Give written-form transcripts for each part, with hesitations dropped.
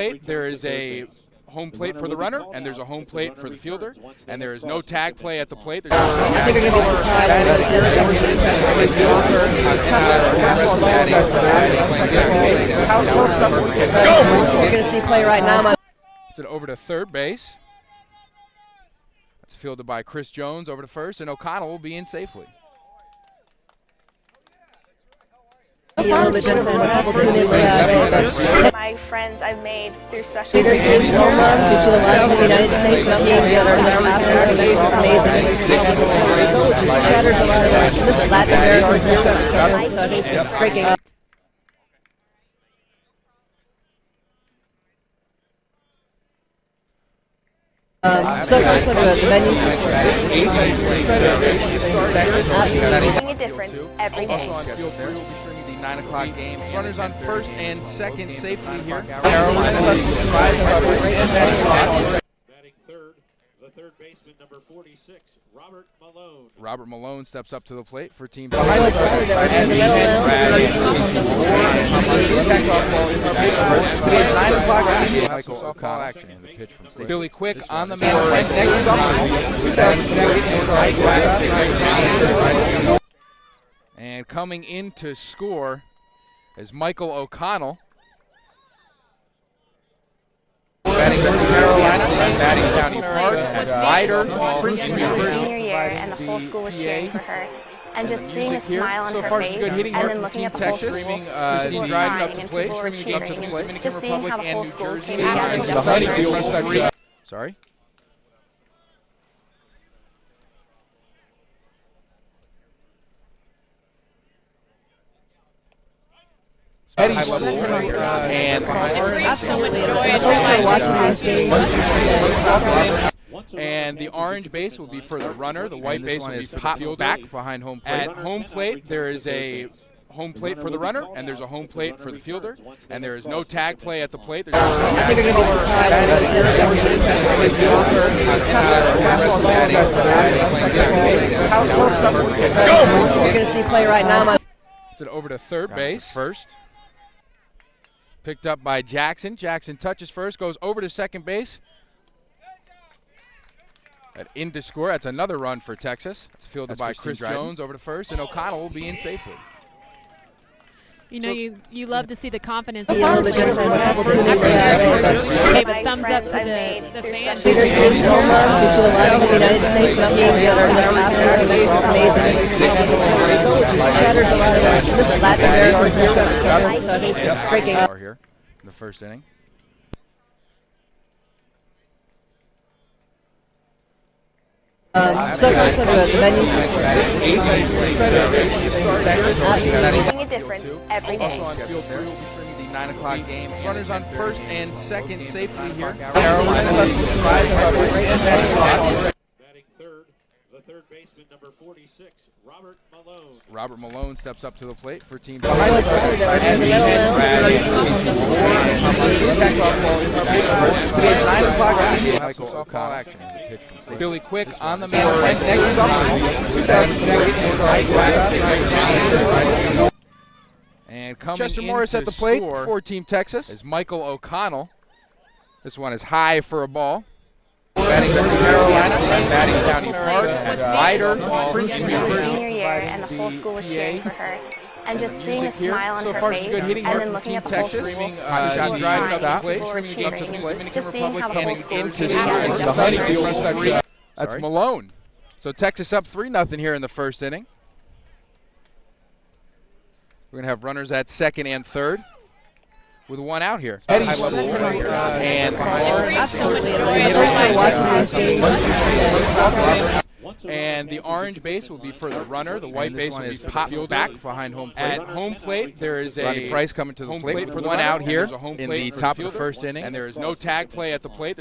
plate, there is a home plate for the runner, and there's a home plate for the fielder, and there is no tag play at the plate. There's I think they're going to see play right now. It's an over to third base. That's fielded by Chris Jones over to first, and O'Connell will be in safely. My friends I've made through special the United States shatters a lot of this is Latin American breaking up. making a difference every day. Also on field there, we'll be streaming the 9 o'clock game. Runners on first and second safely here. Batting third, the third baseman, number 46, Robert Malone. Robert Malone steps up to the plate for team. Billy Quick on the man. And coming in to score is Michael O'Connell. Batting County Park at Ryder. Senior year, and the whole school was cheering for her. And just seeing a smile on her face, and then looking at the whole school, Christine crying, Dryden up to and plate, people were streaming up to cheering. plate. Just seeing how the whole school came And together. Sorry. And And the orange base will be for the runner. The white base will be popped back behind home plate. At home plate, there is a home plate for the runner, and there's a home plate for the fielder, and there is no tag play at the plate. We're going to see play right now. It's an over to third base first. Picked up by Jackson. Jackson touches first, goes over to second base. In to score. That's another run for Texas. It's fielded by Chris Jones over to first, and O'Connell will be in safely. You know, you love to see the confidence. My Thumbs up to the fans. Shatters a lot of this is Latin American breaking up. Here in the first inning. Making a difference every day. Also on field there, we'll be streaming the 9 o'clock game. Runners on first and second safely here. Batting third, the third baseman, number 46, Robert Malone. Robert Malone steps up to the plate for team. Michael O'Connell. Billy Quick on the man. And coming Chester Morris at the plate for Team Texas is Michael O'Connell. This one is high for a ball. Batting County Park at Ryder. Senior year, and the whole school was cheering for her. And just seeing a smile on her face, and then looking at the whole school, people were crying, and people were cheering. Just seeing how the whole school came together. That's Malone. So Texas up 3-0 here in the first inning. We're going to have runners at second and third with one out here. And the orange base will be for the runner. The white base will be popped back behind home plate. At home plate, there is a Price coming to the plate for the one out here in the top of the first inning. And there is no tag play at the plate.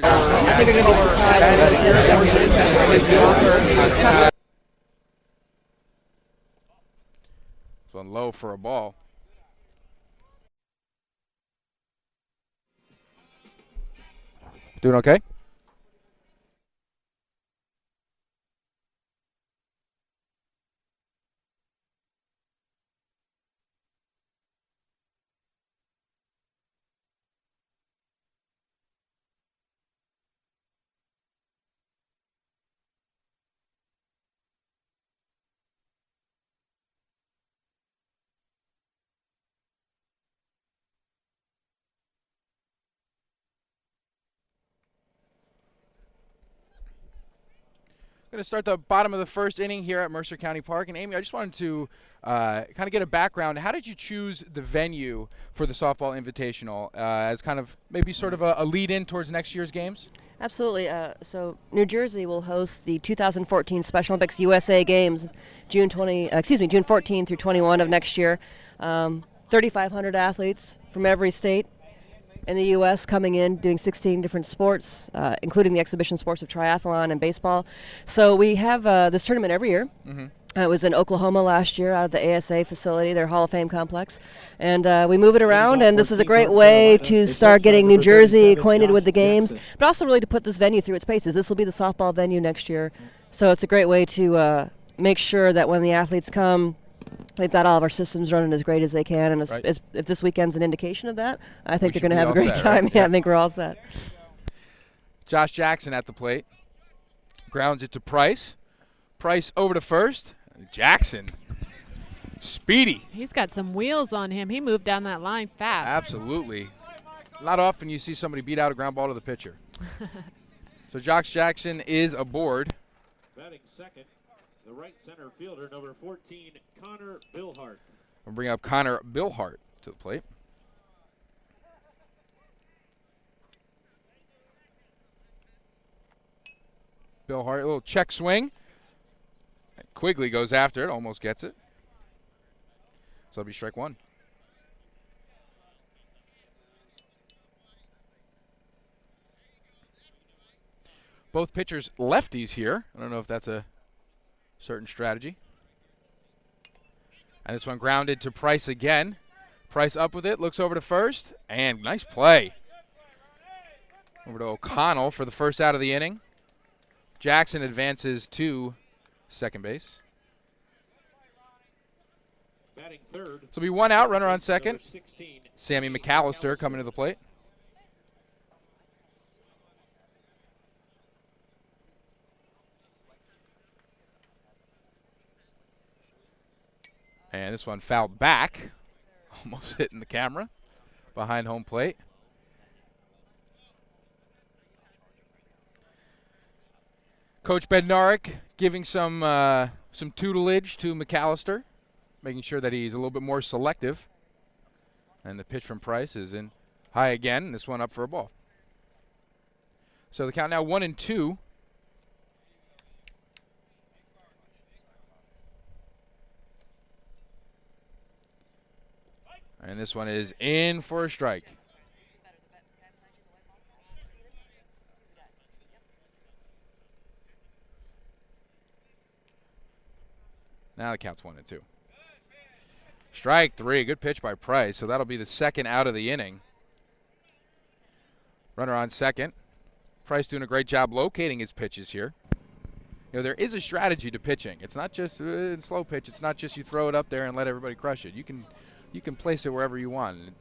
One low for a ball. Doing okay? Going to start the bottom of the first inning here at Mercer County Park. And Amy, I just wanted to kind of get a background. How did you choose the venue for the softball invitational as kind of maybe sort of a lead-in towards next year's games? Absolutely. So New Jersey will host the 2014 Special Olympics USA Games, June 14 through 21 of next year. 3,500 athletes from every state in the U.S. coming in, doing 16 different sports, including the exhibition sports of triathlon and baseball. So we have this tournament every year. Mm-hmm. It was in Oklahoma last year out of the ASA facility, their Hall of Fame complex. And we move it around, and this is a great way to start getting New Jersey acquainted with the games, but also really to put this venue through its paces. This will be the softball venue next year. So it's a great way to make sure that when the athletes come, they've got all of our systems running as great as they can. And if this weekend's an indication of that, I think they're going to have a great time. Right? Yeah, I think we're all set. Josh Jackson at the plate. Grounds it to Price. Price over to first. Jackson, speedy. He's got some wheels on him. He moved down that line fast. Absolutely. Not often you see somebody beat out a ground ball to the pitcher. So Josh Jackson is aboard. Batting second, the right center fielder, number 14, Connor Billhart. We'll bring up Connor Billhart to the plate. Billhart, a little check swing. Quigley goes after it, almost gets it. So it'll be strike one. Both pitchers lefties here. I don't know if that's a certain strategy. And this one grounded to Price again. Price up with it, looks over to first, and nice play. Over to O'Connell for the first out of the inning. Jackson advances to second base. Batting third. So it'll be one out, runner on second. 16, Sammy McAllister coming to the plate. And this one fouled back, almost hitting the camera behind home plate. Coach Bednarik giving some tutelage to McAllister, making sure that he's a little bit more selective. And the pitch from Price is in high again, and this one up for a ball. So the count now 1-2. And this one is in for a strike. Now the count's 1-2. Strike three. Good pitch by Price. So that'll be the second out of the inning. Runner on second. Price doing a great job locating his pitches here. You know, there is a strategy to pitching. It's not just slow pitch. It's not just you throw it up there and let everybody crush it. You can place it wherever you want. It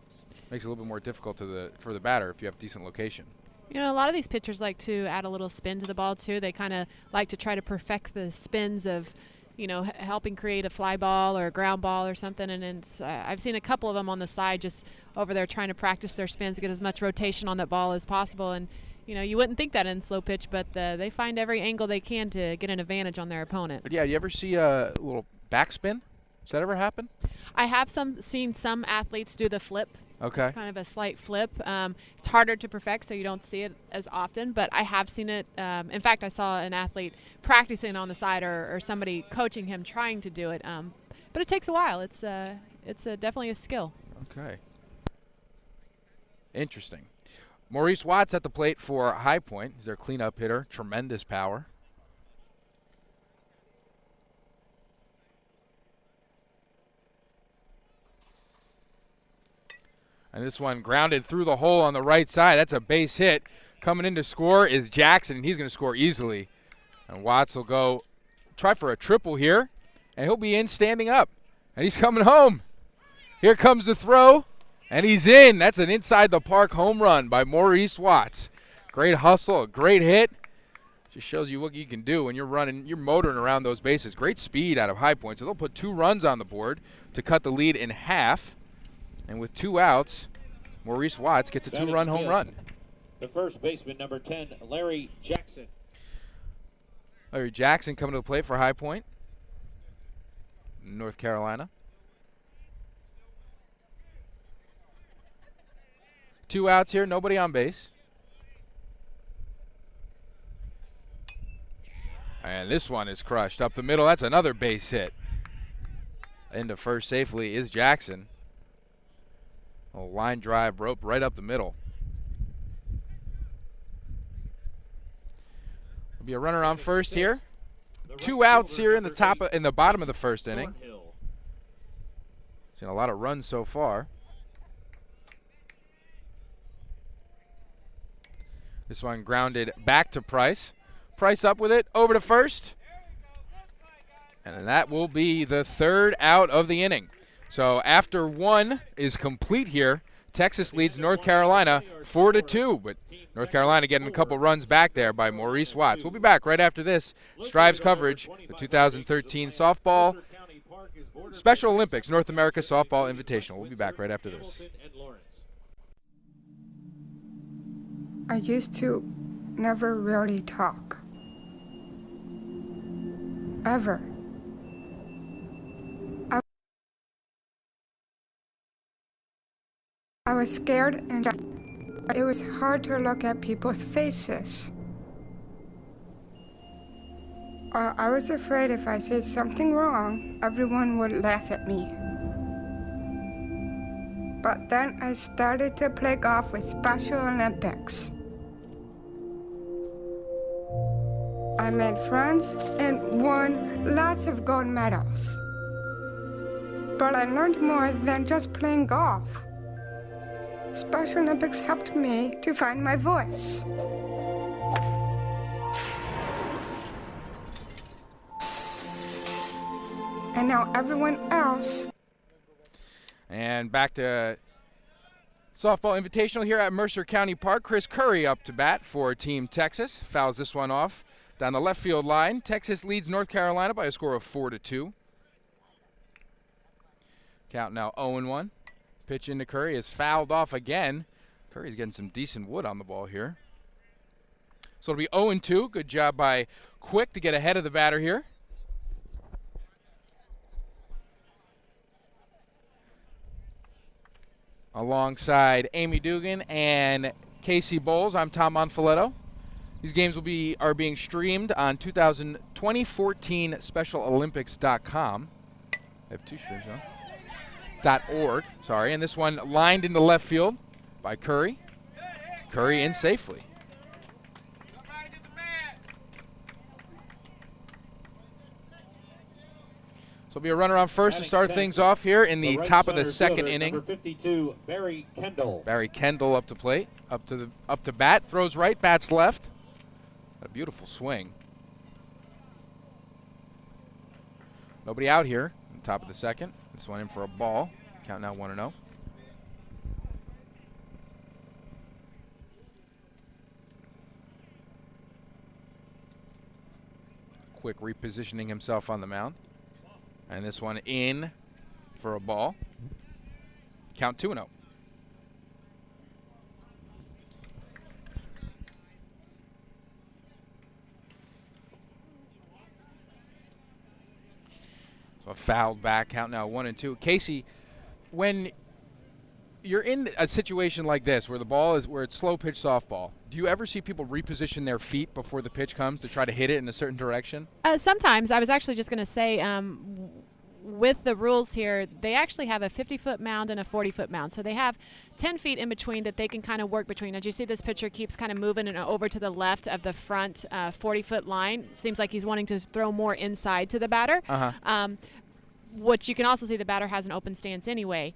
makes it a little bit more difficult for the batter if you have decent location. You know, a lot of these pitchers like to add a little spin to the ball too. They kind of like to try to perfect the spins of, you know, helping create a fly ball or a ground ball or something. And it's, I've seen a couple of them on the side just over there trying to practice their spins, get as much rotation on that ball as possible. And, you know, you wouldn't think that in slow pitch, but they find every angle they can to get an advantage on their opponent. But yeah, you ever see a little backspin? Does that ever happen? I have seen some athletes do the flip. Okay. It's kind of a slight flip. It's harder to perfect, so you don't see it as often, but I have seen it. In fact, I saw an athlete practicing on the side or somebody coaching him trying to do it. But it takes a while. It's definitely a skill. Okay. Interesting. Maurice Watts at the plate for High Point. He's their cleanup hitter. Tremendous power. And this one grounded through the hole on the right side. That's a base hit. Coming in to score is Jackson, and he's going to score easily. And Watts will go try for a triple here, and he'll be in standing up. And he's coming home. Here comes the throw, and he's in. That's an inside the park home run by Maurice Watts. Great hustle, a great hit. Just shows you what you can do when you're motoring around those bases. Great speed out of High Point. So they'll put 2 runs on the board to cut the lead in half. And with 2 outs, Maurice Watts gets a 2-run home run. The first baseman, number 10, Larry Jackson. Larry Jackson coming to the plate for High Point, North Carolina. 2 outs here, nobody on base. And this one is crushed up the middle. That's another base hit. Into first safely is Jackson. A line drive rope right up the middle. There'll be a runner on first here. 2 outs here in the bottom of the first inning. Seen a lot of runs so far. This one grounded back to Price. Price up with it, over to first. And that will be the 3rd out of the inning. So after 1 is complete here, Texas leads North Carolina 4-2. But North Carolina getting a couple runs back there by Maurice Watts. We'll be back right after this. Strives coverage, the 2013 softball Special Olympics North America Softball Invitational. We'll be back right after this. I used to never really talk. Ever. I was scared and it was hard to look at people's faces. I was afraid if I said something wrong, everyone would laugh at me. But then I started to play golf with Special Olympics. I made friends and won lots of gold medals. But I learned more than just playing golf. Special Olympics helped me to find my voice. And now everyone else. And back to softball invitational here at Mercer County Park. Chris Curry up to bat for Team Texas. Fouls this one off down the left field line. Texas leads North Carolina by a score of 4-2. Count now 0-1. Pitch into Curry is fouled off again. Curry's getting some decent wood on the ball here. So it'll be 0-2. Good job by Quick to get ahead of the batter here. Alongside Amy Dugan and Casey Bowles, I'm Tom Monfiletto. These games are being streamed on 2014 SpecialOlympics.com. I have 2 streams, huh? .org, sorry, and this one lined into left field by Curry. Curry in safely. So it'll be a runner on first to start things off here in the top of the second inning. Number 52, Barry Kendall. Barry Kendall up to plate, up to bat, throws right, bats left. A beautiful swing. Nobody out here in the top of the second. This one in for a ball. Count now 1-0. Quick repositioning himself on the mound. And this one in for a ball. Count 2-0. So a fouled back, count now 1-2. Casey, when you're in a situation like this where it's slow pitch softball, do you ever see people reposition their feet before the pitch comes to try to hit it in a certain direction? Sometimes. I was actually just going to say, with the rules here, they actually have a 50-foot mound and a 40-foot mound. So they have 10 feet in between that they can kind of work between. As you see, this pitcher keeps kind of moving and over to the left of the front 40-foot line. Seems like he's wanting to throw more inside to the batter. Which you can also see the batter has an open stance anyway.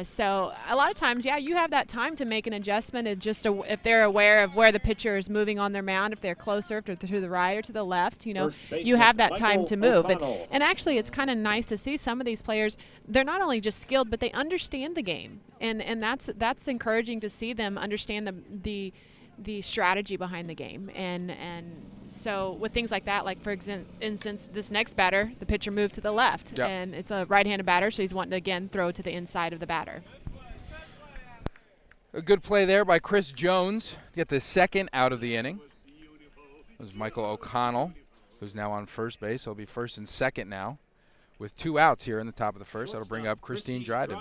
So a lot of times, yeah, you have that time to make an adjustment. And just if they're aware of where the pitcher is moving on their mound, if they're closer, if they're to the right or to the left, you have that time to move. And actually, it's kind of nice to see some of these players. They're not only just skilled, but they understand the game, and that's encouraging to see them understand the strategy behind the game. And so with things like that, like for instance, this next batter, the pitcher moved to the left, and it's a right-handed batter, so he's wanting to again throw to the inside of the batter. A good play there by Chris Jones. Get the second out of the inning. It was Michael O'Connell who's now on first base. He'll be first and second now with 2 outs here in the top of the first. That'll bring up Christine Dryden.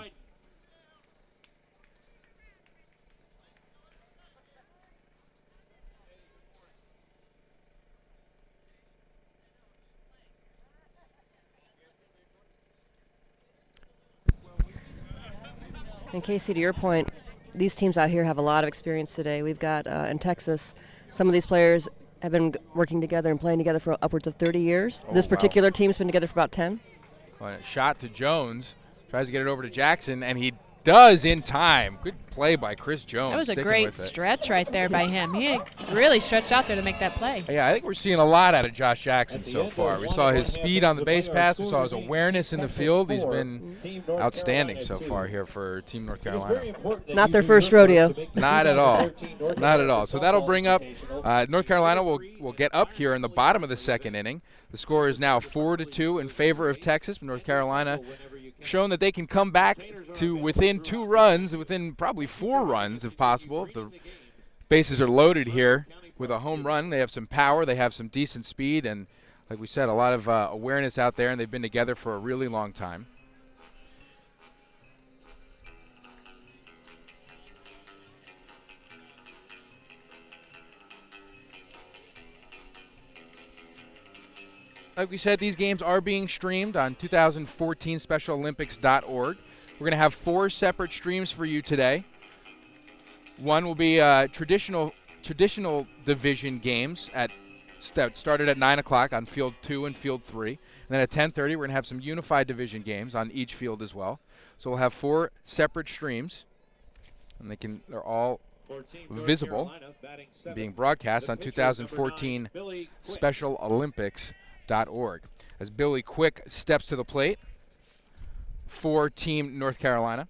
And Casey, to your point, these teams out here have a lot of experience today. We've got in Texas, some of these players have been working together and playing together for upwards of 30 years. This particular team's been together for about 10. Well, shot to Jones, tries to get it over to Jackson, and he does in time. Good play by Chris Jones. That was a great stretch right there by him. He really stretched out there to make that play. Yeah, I think we're seeing a lot out of Josh Jackson so far. We saw his speed on the base pass. We saw his awareness in the field. He's been outstanding so far here for Team North Carolina. Not their first rodeo. Not at all. Not at all. So that'll bring up North Carolina will get up here in the bottom of the second inning. The score is now 4-2 in favor of Texas. North Carolina shown that they can come back to within 2 runs, within probably 4 runs if possible. If the bases are loaded here with a home run, they have some power, they have some decent speed, and like we said, a lot of awareness out there, and they've been together for a really long time. Like we said, these games are being streamed on 2014specialolympics.org. We're going to have 4 separate streams for you today. One will be traditional division games that started at 9 o'clock on Field 2 and Field 3. And then at 10:30, we're going to have some unified division games on each field as well. So we'll have 4 separate streams, and they're all visible, being broadcast on 2014specialolympics.org. As Billy Quick steps to the plate for Team North Carolina.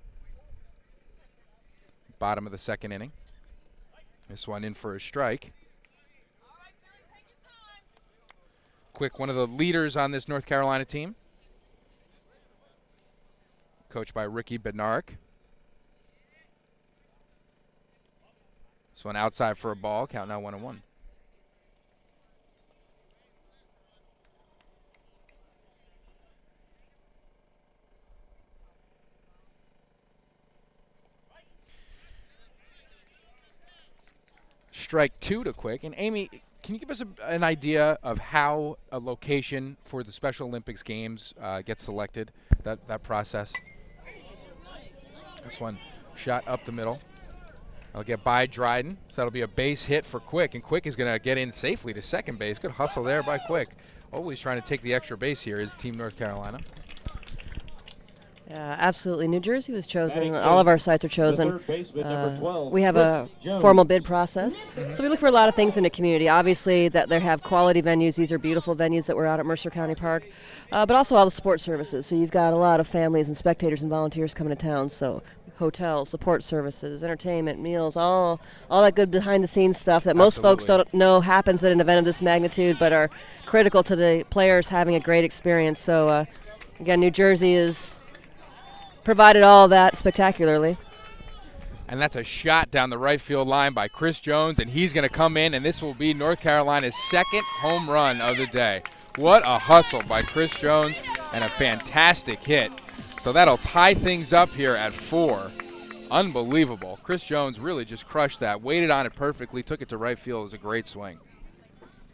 Bottom of the second inning. This one in for a strike. Quick, one of the leaders on this North Carolina team. Coached by Ricky Bednarik. This one outside for a ball. Count now 1-1. Strike 2 to Quick. And Amy, can you give us an idea of how a location for the Special Olympics games gets selected, that process? This one shot up the middle. I'll get by Dryden, so that'll be a base hit for Quick, and Quick is going to get in safely to second base. Good hustle there by Quick. Always trying to take the extra base here is Team North Carolina. Yeah, absolutely. New Jersey was chosen. All of our sites are chosen. We have a formal bid process. So we look for a lot of things in the community. Obviously, that they have quality venues. These are beautiful venues that we're out at Mercer County Park. But also all the support services. So you've got a lot of families and spectators and volunteers coming to town. So hotels, support services, entertainment, meals, all that good behind-the-scenes stuff that most folks don't know happens at an event of this magnitude, but are critical to the players having a great experience. So, again, New Jersey is provided all of that spectacularly. And that's a shot down the right field line by Chris Jones, and he's going to come in, and this will be North Carolina's second home run of the day. What a hustle by Chris Jones, and a fantastic hit. So that'll tie things up here at 4. Unbelievable. Chris Jones really just crushed that, waited on it perfectly, took it to right field. It was a great swing.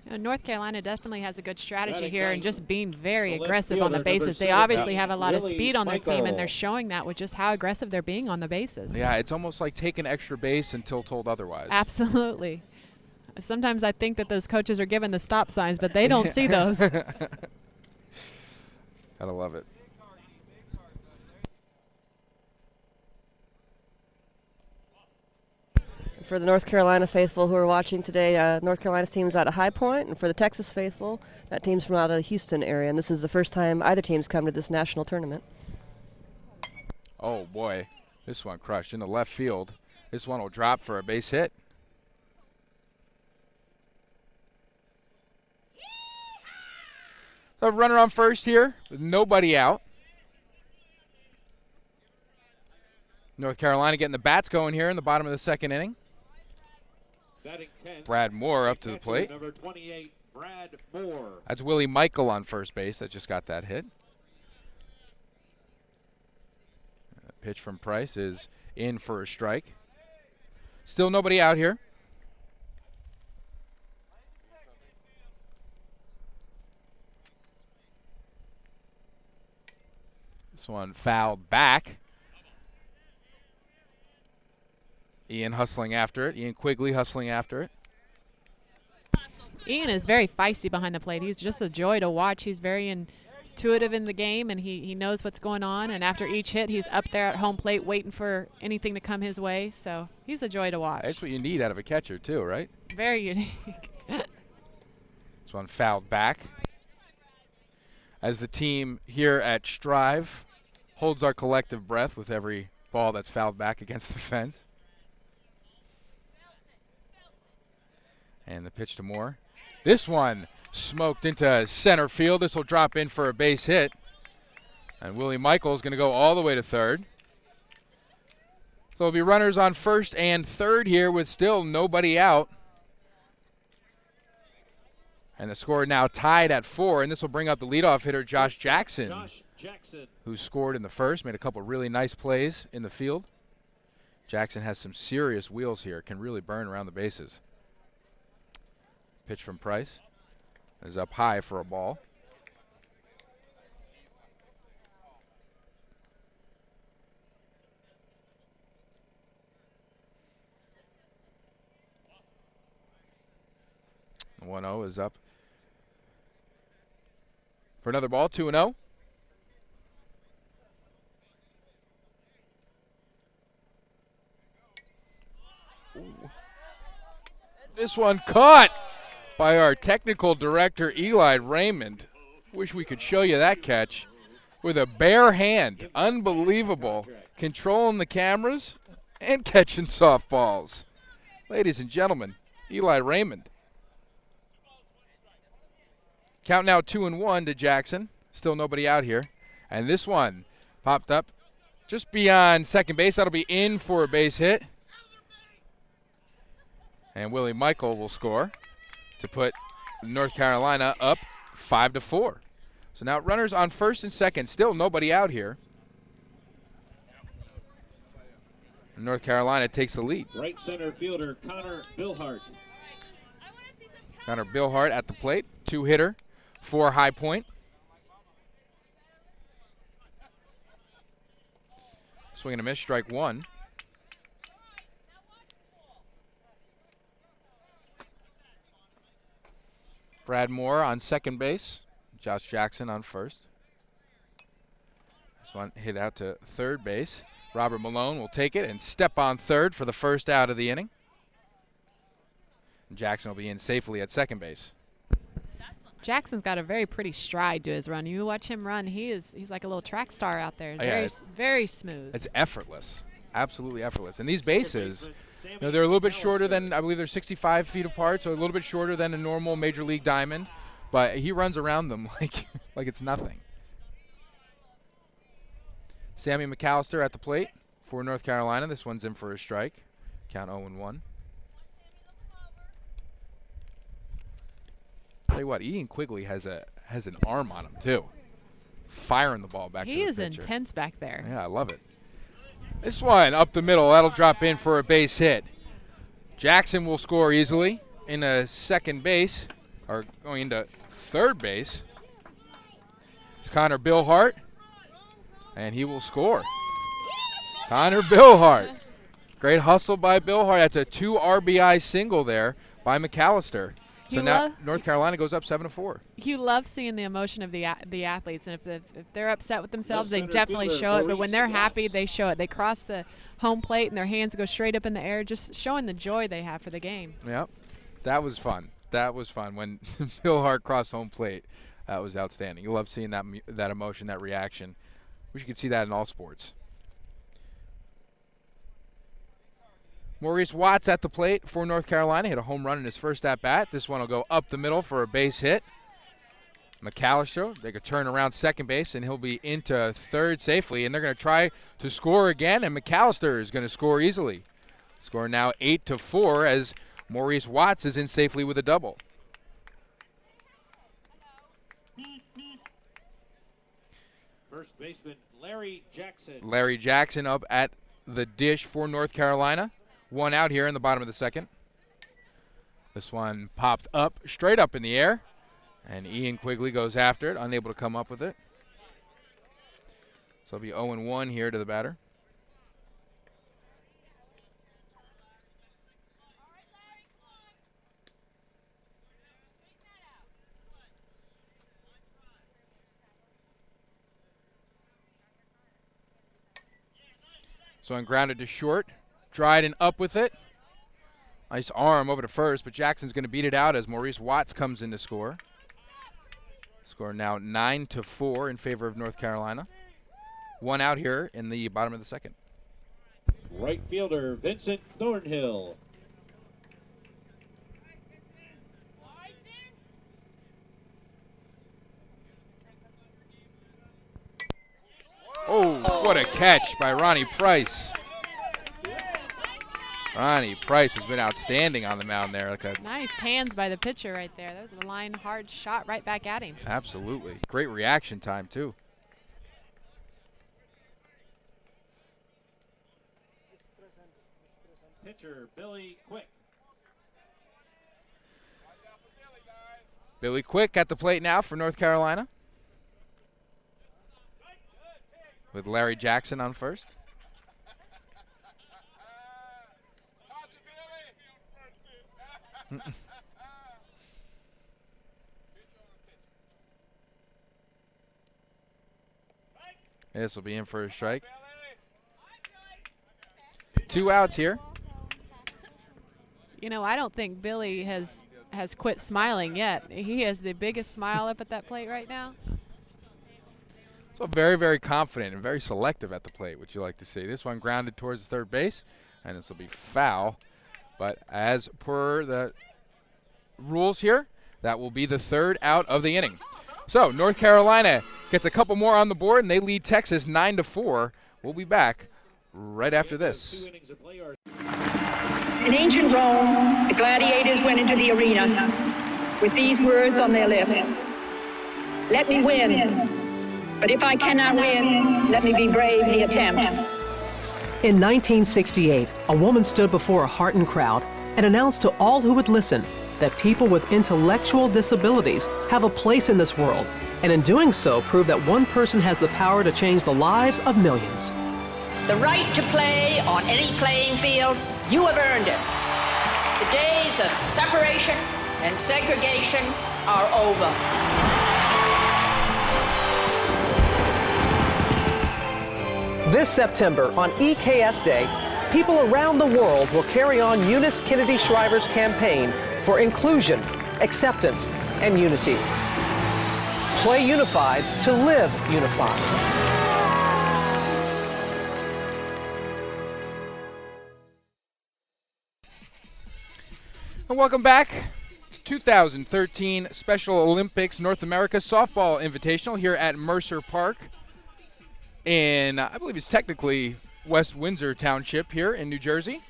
North Carolina definitely has a good strategy here and just being very aggressive on the bases. They obviously have a lot of speed on their team, and they're showing that with just how aggressive they're being on the bases. Yeah, it's almost like taking extra base until told otherwise. Absolutely. Sometimes I think that those coaches are given the stop signs, but they don't see those. Gotta love it. For the North Carolina faithful who are watching today, North Carolina's team is out at High Point, and for the Texas faithful, that team's from out of the Houston area, and this is the first time either team's come to this national tournament. Oh boy, this one crushed in the left field. This one will drop for a base hit. So runner on first here with nobody out. North Carolina getting the bats going here in the bottom of the second inning. Brad Moore up to the plate. Number 28, Brad Moore. That's Willie Michael on first base that just got that hit. Pitch from Price is in for a strike. Still nobody out here. This one fouled back. Ian hustling after it. Ian Quigley hustling after it. Ian is very feisty behind the plate. He's just a joy to watch. He's very intuitive in the game, and he knows what's going on. And after each hit, he's up there at home plate waiting for anything to come his way. So he's a joy to watch. That's what you need out of a catcher too, right? Very unique. This one fouled back. As the team here at Strive holds our collective breath with every ball that's fouled back against the fence. And the pitch to Moore. This one smoked into center field. This will drop in for a base hit. And Willie Michael is going to go all the way to third. So there'll be runners on first and third here with still nobody out. And the score now tied at 4. And this will bring up the leadoff hitter, Josh Jackson, who scored in the first, made a couple really nice plays in the field. Jackson has some serious wheels here, can really burn around the bases. Pitch from Price is up high for a ball. The 1-0 is up for another ball, 2-0. This one caught by our technical director, Eli Raymond. Wish we could show you that catch with a bare hand. Unbelievable. Controlling the cameras and catching softballs. Ladies and gentlemen, Eli Raymond. Count now 2-1 to Jackson. Still nobody out here. And this one popped up just beyond second base. That'll be in for a base hit. And Willie Michael will score to put North Carolina up 5-4. So now runners on first and second. Still nobody out here. And North Carolina takes the lead. Right center fielder Connor Billhart. Connor Billhart at the plate. 2-hitter for High Point. Swing and a miss, strike 1. Brad Moore on second base. Josh Jackson on first. This one hit out to third base. Robert Malone will take it and step on third for the first out of the inning. And Jackson will be in safely at second base. Jackson's got a very pretty stride to his run. You watch him run, he's like a little track star out there. Very smooth. It's effortless. Absolutely effortless. And these bases, they're a little bit shorter than, I believe they're 65 feet apart, so a little bit shorter than a normal Major League diamond, but he runs around them like it's nothing. Sammy McAllister at the plate for North Carolina. This one's in for a strike. Count 0-1. Tell you what, Ian Quigley has an arm on him too, firing the ball back to the pitcher. He is intense back there. Yeah, I love it. This one up the middle, that'll drop in for a base hit. Jackson will score easily into second base, or going into third base. It's Connor Billhart, and he will score. Connor Billhart. Great hustle by Billhart. That's a 2 RBI single there by McAllister. So now North Carolina goes up 7-4. You love seeing the emotion of the athletes, and if they're upset with themselves, they definitely show it. But when they're happy, they show it. They cross the home plate, and their hands go straight up in the air, just showing the joy they have for the game. Yep, that was fun. That was fun when Billhart crossed home plate. That was outstanding. You love seeing that emotion, that reaction. Wish you could see that in all sports. Maurice Watts at the plate for North Carolina. Hit a home run in his first at-bat. This one will go up the middle for a base hit. McAllister, they could turn around second base, and he'll be into third safely. And they're going to try to score again, and McAllister is going to score easily. Score now 8-4 as Maurice Watts is in safely with a double. First baseman Larry Jackson. Larry Jackson up at the dish for North Carolina. One out here in the bottom of the second. This one popped up, straight up in the air, and Ian Quigley goes after it, unable to come up with it. So it'll be 0-1 here to the batter. So on grounded to short, Dryden up with it. Nice arm over to first, but Jackson's going to beat it out as Maurice Watts comes in to score. Score now 9-4 in favor of North Carolina. One out here in the bottom of the second. Right fielder Vincent Thornhill. Oh, what a catch by Ronnie Price. Ronnie Price has been outstanding on the mound there. Nice hands by the pitcher right there. That was a line hard shot right back at him. Absolutely. Great reaction time, too. Pitcher Billy Quick. Billy Quick at the plate now for North Carolina, with Larry Jackson on first. This will be in for a strike. 2 outs here. You know, I don't think Billy has quit smiling yet. He has the biggest smile up at that plate right now. So very, very confident and very selective at the plate, which you like to see. This one grounded towards the third base, and this will be foul. But as per the rules here, that will be the third out of the inning. So North Carolina gets a couple more on the board, and they lead Texas 9-4. We'll be back right after this. In ancient Rome, the gladiators went into the arena with these words on their lips: "Let me win, but if I cannot win, let me be brave in the attempt." In 1968, a woman stood before a heartened crowd and announced to all who would listen that people with intellectual disabilities have a place in this world, and in doing so proved that one person has the power to change the lives of millions. The right to play on any playing field, you have earned it. The days of separation and segregation are over. This September, on EKS Day, people around the world will carry on Eunice Kennedy Shriver's campaign for inclusion, acceptance, and unity. Play unified to live unified. And welcome back to 2013 Special Olympics North America Softball Invitational here at Mercer Park in, I believe it's technically West Windsor Township here in New Jersey.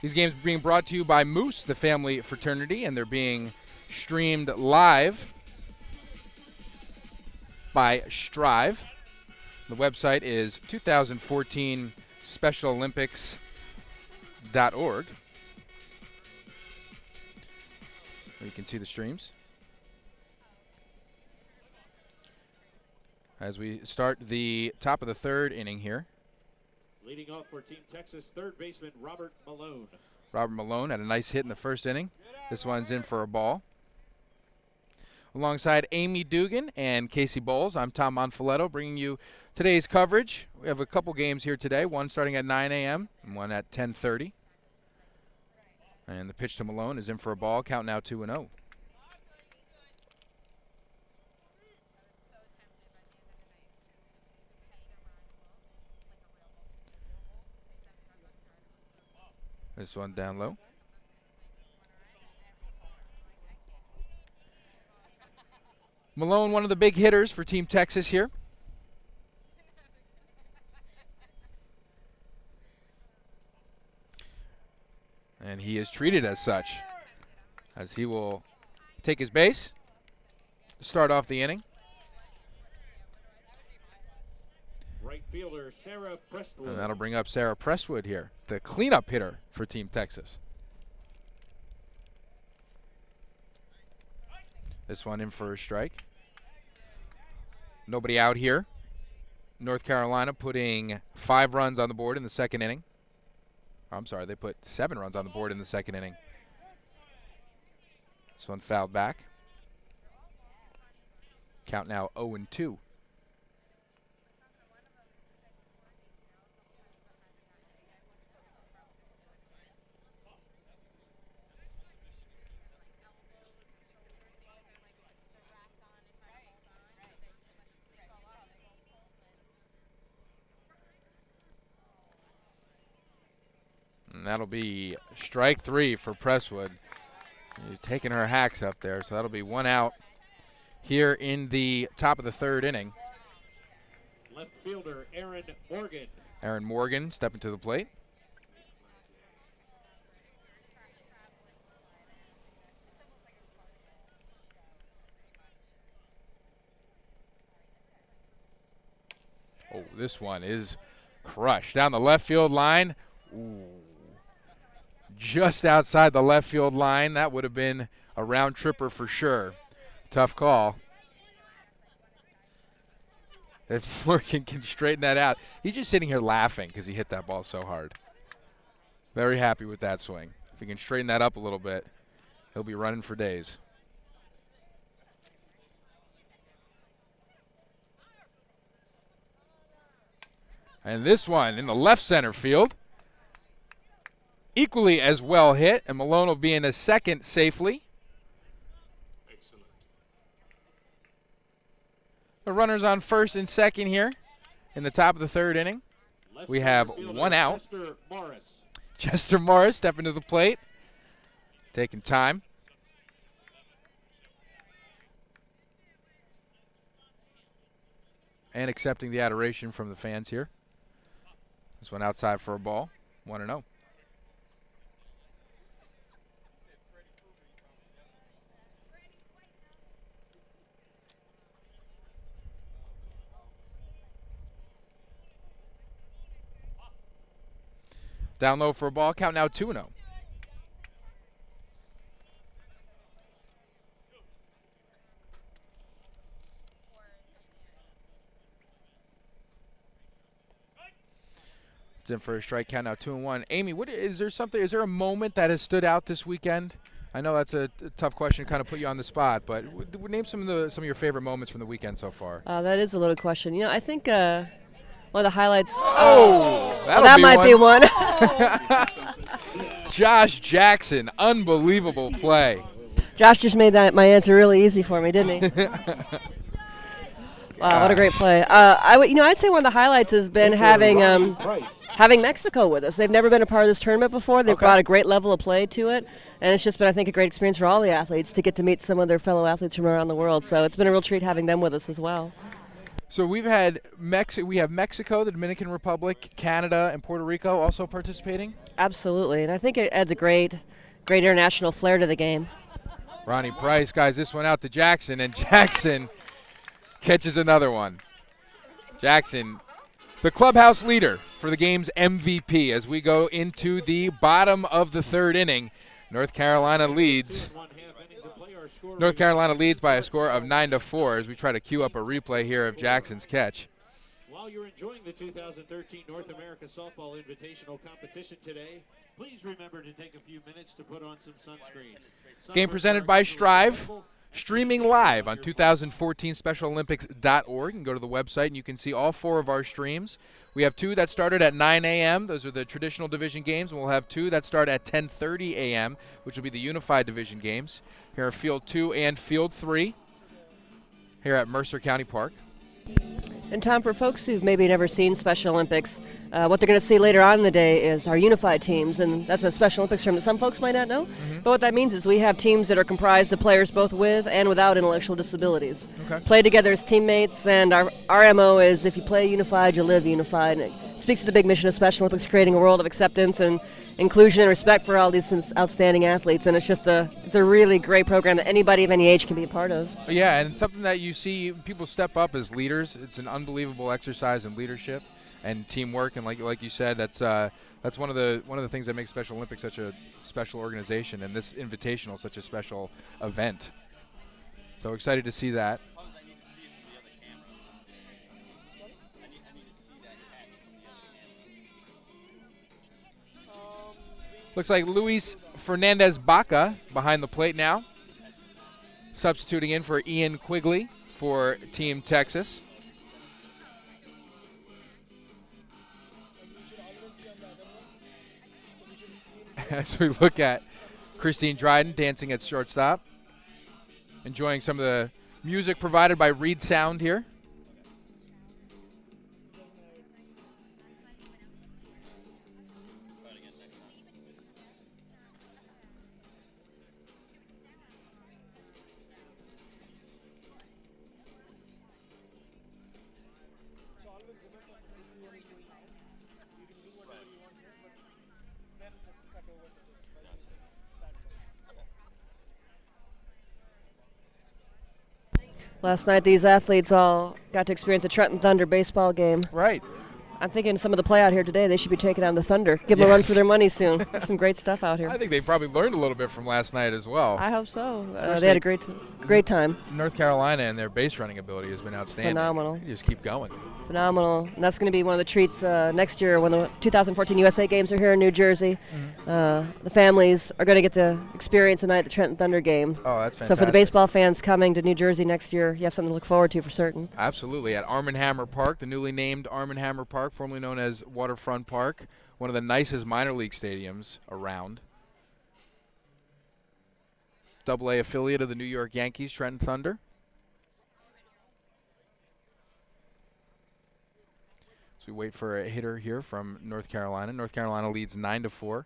These games are being brought to you by Moose, the family fraternity, and they're being streamed live by Strive. The website is 2014specialolympics.org. You can see the streams. As we start the top of the third inning here. Leading off for Team Texas, third baseman Robert Malone. Robert Malone had a nice hit in the first inning. This one's in for a ball. Alongside Amy Dugan and Casey Bowles, I'm Tom Monfiletto bringing you today's coverage. We have a couple games here today, one starting at 9 a.m. and one at 10:30. And the pitch to Malone is in for a ball, count now 2-0. This one down low. Malone, one of the big hitters for Team Texas here. And he is treated as such, as he will take his base, start off the inning. Right fielder Sarah Prestwood. And that'll bring up Sarah Prestwood here, the cleanup hitter for Team Texas. This one in for a strike. Nobody out here. North Carolina putting 5 runs on the board in the second inning. I'm sorry, they put 7 runs on the board in the second inning. This one fouled back. Count now 0-2. And that'll be strike 3 for Prestwood. She's taking her hacks up there, so that'll be 1 out here in the top of the 3rd inning. Left fielder Aaron Morgan. Aaron Morgan stepping to the plate. Oh, this one is crushed down the left field line. Ooh. Just outside the left field line. That would have been a round tripper for sure. Tough call. If Morgan can straighten that out. He's just sitting here laughing because he hit that ball so hard. Very happy with that swing. If he can straighten that up a little bit, he'll be running for days. And this one in the left center field. Equally as well hit, and Malone will be in a second safely. Excellent. The runners on first and second here in the top of the 3rd inning. Left We have fielder 1 out. Chester Morris. Chester Morris stepping to the plate, taking time. And accepting the adoration from the fans here. This one outside for a ball, 1-0. Down low for a ball, count now 2-0. It's in for a strike, count now 2-1. Amy, is there a moment that has stood out this weekend? I know that's a tough question to kind of put you on the spot, but name some of your favorite moments from the weekend so far. That is a loaded question. You know, I think one of the highlights. That might be one. Josh Jackson, unbelievable play. Josh just made my answer really easy for me, didn't he? Wow, what a great play. I'd say one of the highlights has been having Mexico with us. They've never been a part of this tournament before. They've brought a great level of play to it, and it's just been, I think, a great experience for all the athletes to get to meet some of their fellow athletes from around the world. So it's been a real treat having them with us as well. So we have Mexico, the Dominican Republic, Canada, and Puerto Rico also participating? Absolutely, and I think it adds a great international flair to the game. Ronnie Price, guys, this one out to Jackson, and Jackson catches another one. Jackson, the clubhouse leader for the game's MVP as we go into the bottom of the 3rd inning. North Carolina leads by a score of 9-4 as we try to cue up a replay here of Jackson's catch. While you're enjoying the 2013 North America Softball Invitational competition today, please remember to take a few minutes to put on some sunscreen. Game presented by Strive, streaming live on 2014specialolympics.org. You can go to the website and you can see all 4 of our streams. We have 2 that started at 9 a.m. Those are the traditional division games, and we'll have 2 that start at 10:30 a.m., which will be the unified division games. Here are Field 2 and Field 3 here at Mercer County Park. And Tom, for folks who've maybe never seen Special Olympics, what they're going to see later on in the day is our unified teams, and that's a Special Olympics term that some folks might not know. Mm-hmm. But what that means is we have teams that are comprised of players both with and without intellectual disabilities. Okay. Play together as teammates, and our MO is if you play unified, you live unified. And speaks to the big mission of Special Olympics, creating a world of acceptance and inclusion and respect for all these outstanding athletes. And it's a really great program that anybody of any age can be a part of. Yeah, and it's something that you see people step up as leaders. It's an unbelievable exercise in leadership and teamwork, and like you said, that's one of the things that makes Special Olympics such a special organization, and this Invitational such a special event. So excited to see that. Looks like Luis Fernandez-Baca behind the plate now, substituting in for Ian Quigley for Team Texas. As we look at Christine Dryden dancing at shortstop, enjoying some of the music provided by Reed Sound here. Last night, these athletes all got to experience a Trenton Thunder baseball game. Right. I'm thinking some of the play out here today, they should be taking on the Thunder. Give them a run for their money soon. Some great stuff out here. I think they probably learned a little bit from last night as well. I hope so. They had a great time. North Carolina and their base running ability has been outstanding. Phenomenal. They just keep going. Phenomenal. And that's going to be one of the treats next year when the 2014 USA Games are here in New Jersey. Mm-hmm. The families are going to get to experience tonight the Trenton Thunder game. Oh, that's fantastic. So for the baseball fans coming to New Jersey next year, you have something to look forward to for certain. Absolutely. At Arm & Hammer Park, the newly named Arm & Hammer Park, formerly known as Waterfront Park, one of the nicest minor league stadiums around. AA affiliate of the New York Yankees, Trenton Thunder. We wait for a hitter here from North Carolina. North Carolina leads 9-4.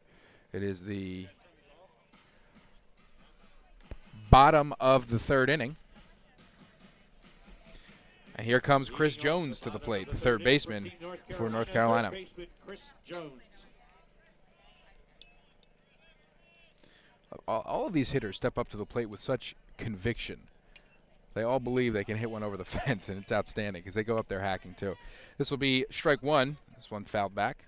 It is the bottom of the third inning. And here comes Chris Jones to the plate, the third baseman for North Carolina. All of these hitters step up to the plate with such conviction. They all believe they can hit one over the fence, and it's outstanding because they go up there hacking too. This will be strike one. This one fouled back.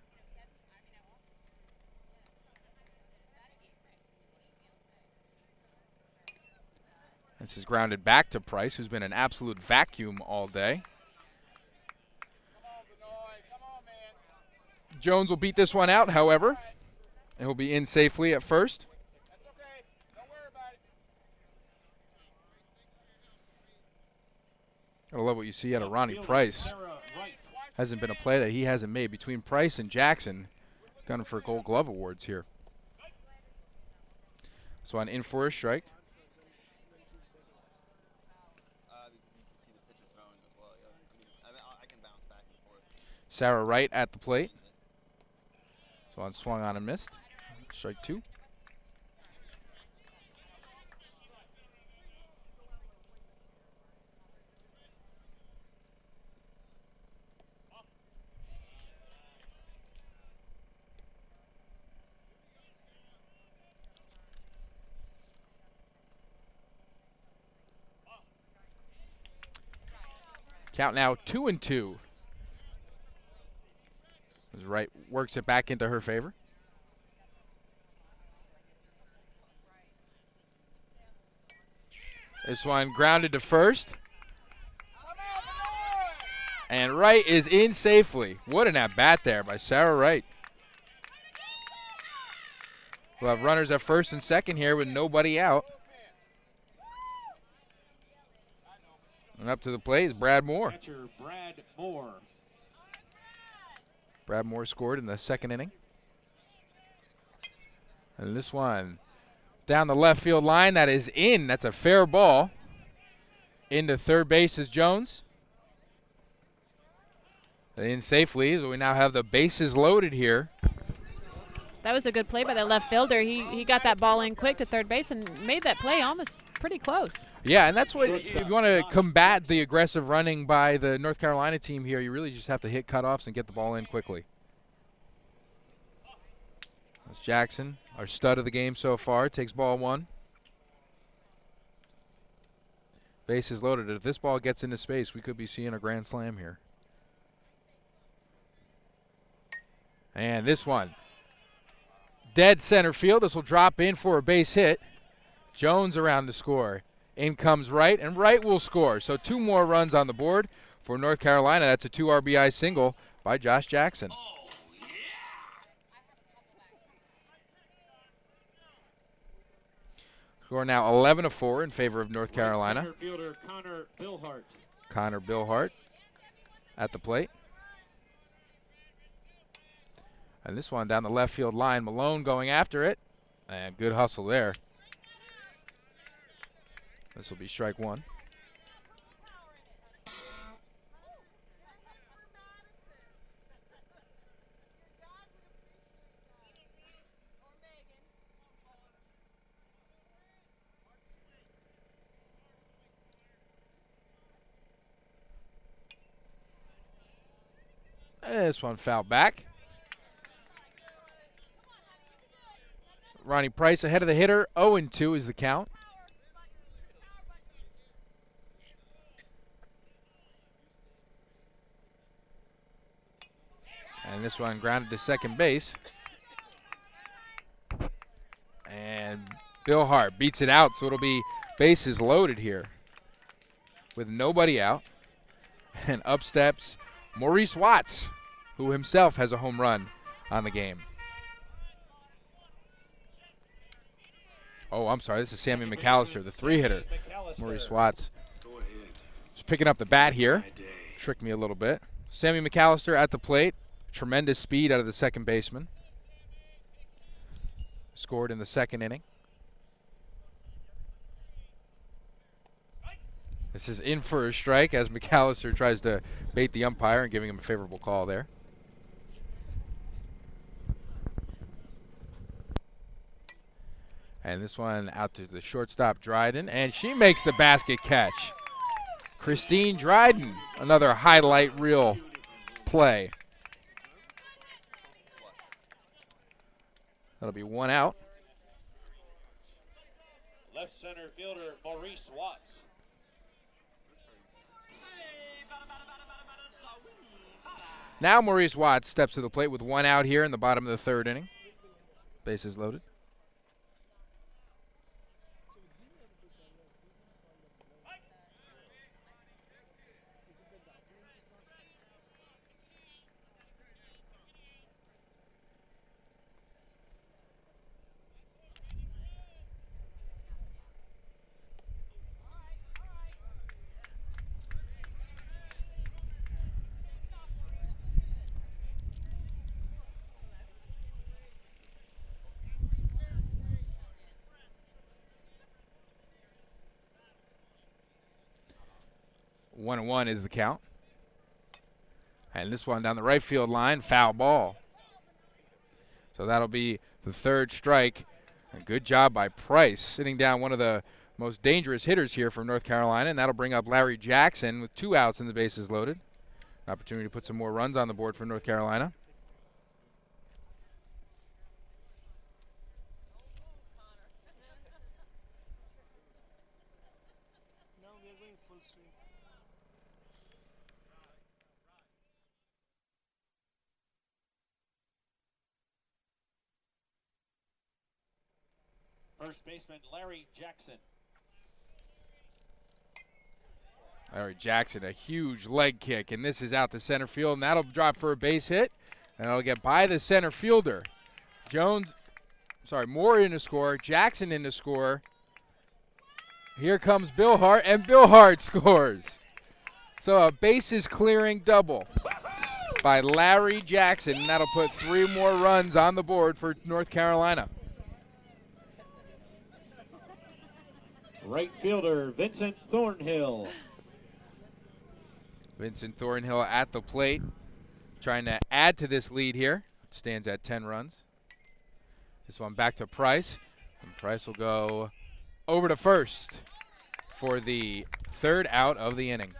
This is grounded back to Price, who's been an absolute vacuum all day. Jones will beat this one out, however, and he'll be in safely at first. I love what you see out of Ronnie Price. Hasn't been a play that he hasn't made. Between Price and Jackson, gunning for Gold Glove awards here. So on in for a strike. Sarah Wright at the plate. So on swung on and missed. Strike two. Count now 2-2. As Wright works it back into her favor. This one grounded to first. And Wright is in safely. What an at-bat there by Sarah Wright. We'll have runners at first and second here with nobody out. And up to the plate is Brad Moore. Brad Moore scored in the second inning. And this one down the left field line, that is in. That's a fair ball. Into third base is Jones. In safely, so we now have the bases loaded here. That was a good play by the left fielder. He got that ball in quick to third base and made that play almost pretty close. Yeah, and that's what, if you want to combat the aggressive running by the North Carolina team here, you really just have to hit cutoffs and get the ball in quickly. As Jackson, our stud of the game so far, takes ball 1. Bases loaded. If this ball gets into space, we could be seeing a grand slam here. And this one, dead center field. This will drop in for a base hit. Jones around to score. In comes Wright, and Wright will score. So 2 more runs on the board for North Carolina. That's a 2 RBI single by Josh Jackson. Score now 11-4 in favor of North Carolina. Center fielder Connor Billhart. Connor Billhart at the plate. And this one down the left field line. Malone going after it. And good hustle there. This will be strike 1. This one fouled back. Ronnie Price ahead of the hitter. 0-2 is the count. And this one grounded to second base. And Bill Hart beats it out, so it'll be bases loaded here with nobody out. And up steps Maurice Watts, who himself has a home run on the game. Oh, I'm sorry, this is Sammy McAllister, the 3-hitter. Maurice Watts just picking up the bat here. Tricked me a little bit. Sammy McAllister at the plate. Tremendous speed out of the second baseman. Scored in the second inning. This is in for a strike as McAllister tries to bait the umpire and giving him a favorable call there. And this one out to the shortstop, Dryden, and she makes the basket catch. Christine Dryden, another highlight reel play. That'll be 1 out. Left center fielder Maurice Watts. Now Maurice Watts steps to the plate with 1 out here in the bottom of the 3rd inning. Bases loaded. One and 1 is the count. And this one down the right field line, foul ball. So that'll be the 3rd strike. A good job by Price, sitting down one of the most dangerous hitters here from North Carolina, and that'll bring up Larry Jackson with 2 outs and the bases loaded. An opportunity to put some more runs on the board for North Carolina. First baseman Larry Jackson. Larry Jackson, a huge leg kick, and this is out to center field, and that'll drop for a base hit, and it'll get by the center fielder. Moore in to score, Jackson in to score. Here comes Bill Hart, and Bill Hart scores. So a bases clearing double by Larry Jackson, and that'll put 3 more runs on the board for North Carolina. Right fielder Vincent Thornhill. Vincent Thornhill at the plate, trying to add to this lead here. It stands at 10 runs. This one back to Price, and Price will go over to first for the 3rd out of the inning.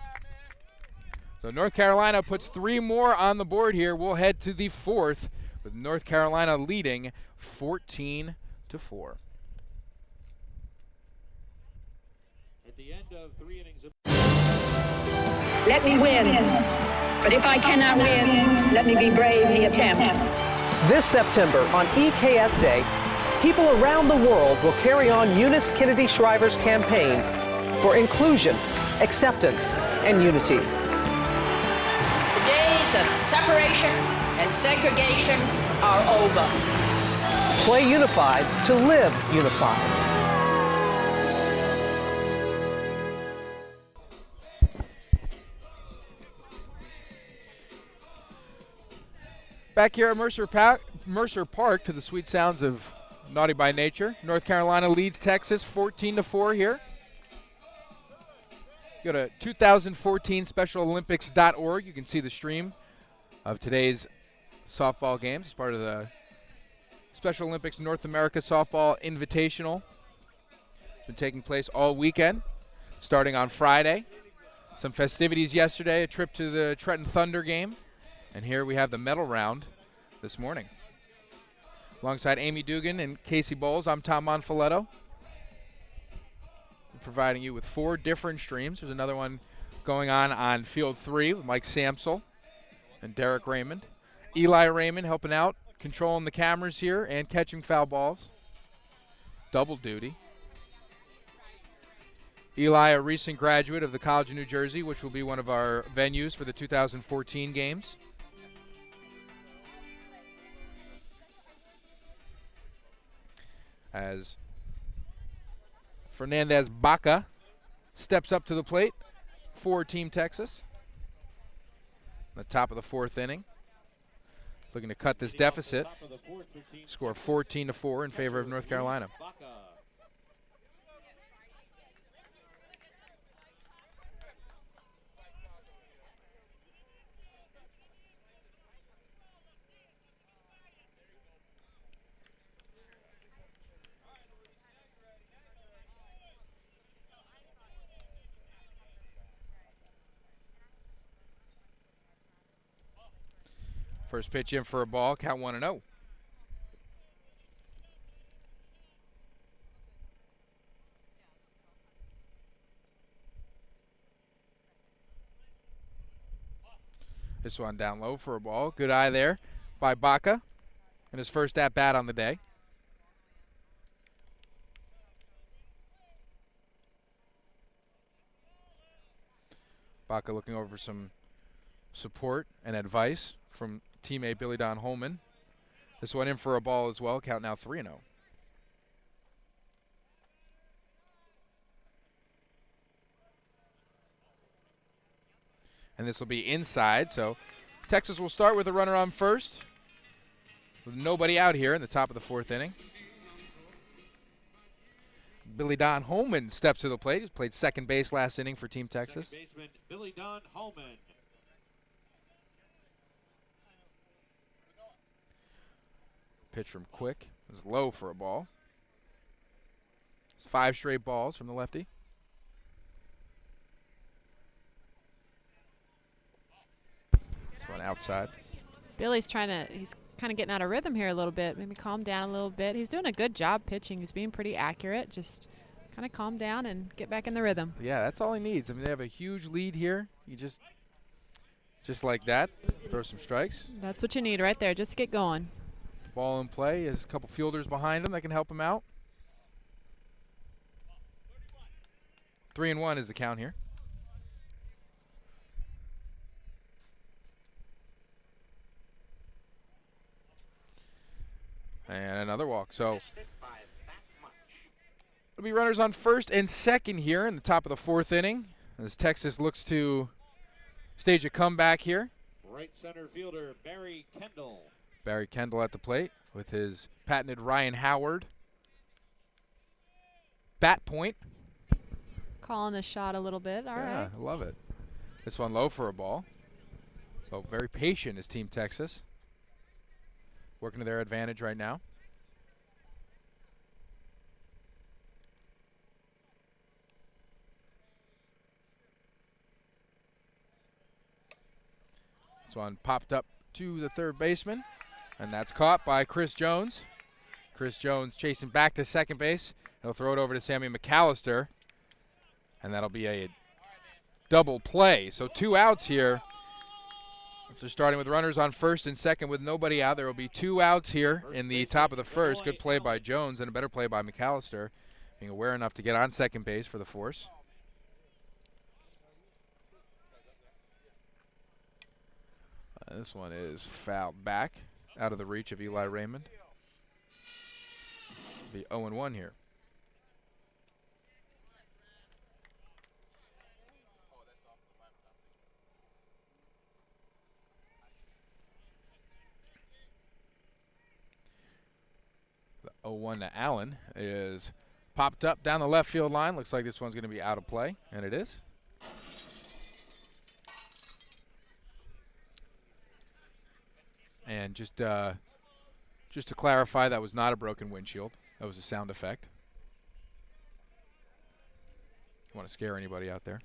So North Carolina puts 3 more on the board here. We'll head to the 4th with North Carolina leading 14-4. At the end of 3 innings of Let me win. But if I cannot win, let me be brave in the attempt. This September, on EKS Day, people around the world will carry on Eunice Kennedy Shriver's campaign for inclusion, acceptance, and unity. The days of separation and segregation are over. Play unified to live unified. Back here at Mercer Park to the sweet sounds of Naughty by Nature. North Carolina leads Texas 14-4 here. Go to 2014specialolympics.org. You can see the stream of today's softball games as part of the Special Olympics North America Softball Invitational. It's been taking place all weekend, starting on Friday. Some festivities yesterday, a trip to the Trenton Thunder game. And here we have the medal round this morning. Alongside Amy Dugan and Casey Bowles, I'm Tom Monfiletto. We're providing you with 4 different streams. There's another one going on Field 3 with Mike Samsel and Derek Raymond. Eli Raymond helping out, controlling the cameras here and catching foul balls. Double duty. Eli, a recent graduate of the College of New Jersey, which will be one of our venues for the 2014 games. As Fernandez Baca steps up to the plate for Team Texas. The top of the 4th inning. Looking to cut this deficit. Score 14-4 in favor of North Carolina. First pitch in for a ball, count 1-0. This one down low for a ball. Good eye there by Baca, and his first at bat on the day. Baca looking over some support and advice from teammate Billy Don Holman. This one in for a ball as well. Count now 3-0. And this will be inside, so Texas will start with a runner on first with nobody out here in the top of the 4th inning. Billy Don Holman steps to the plate. He's played second base last inning for Team Texas. second baseman Billy Don Holman. Pitch from Quick is low for a ball. It's 5 straight balls from the lefty. This one outside. Billy's he's kind of getting out of rhythm here a little bit. Maybe calm down a little bit. He's doing a good job pitching. He's being pretty accurate. Just kind of calm down and get back in the rhythm. Yeah, that's all he needs. I mean, they have a huge lead here. You just like that, throw some strikes. That's what you need right there. Just get going. Ball in play. Has a couple fielders behind him that can help him out. 3-1 is the count here. And another walk. So it'll be runners on first and second here in the top of the 4th inning as Texas looks to stage a comeback here. Right center fielder Barry Kendall. Barry Kendall at the plate with his patented Ryan Howard bat point. Calling the shot a little bit. All right. Yeah, I love it. This one low for a ball. So very patient is Team Texas. Working to their advantage right now. This one popped up to the third baseman. And that's caught by Chris Jones. Chris Jones chasing back to second base. He'll throw it over to Sammy McAllister. And that'll be a double play. So 2 outs here. After starting with runners on first and second with nobody out, there will be 2 outs here in the top of the first. Good play by Jones and a better play by McAllister, being aware enough to get on second base for the force. This one is fouled back out of the reach of Eli Raymond. Be 0-1 here. The 0-1 to Allen is popped up down the left field line. Looks like this one's going to be out of play, and it is. And just to clarify, that was not a broken windshield. That was a sound effect. Don't want to scare anybody out there.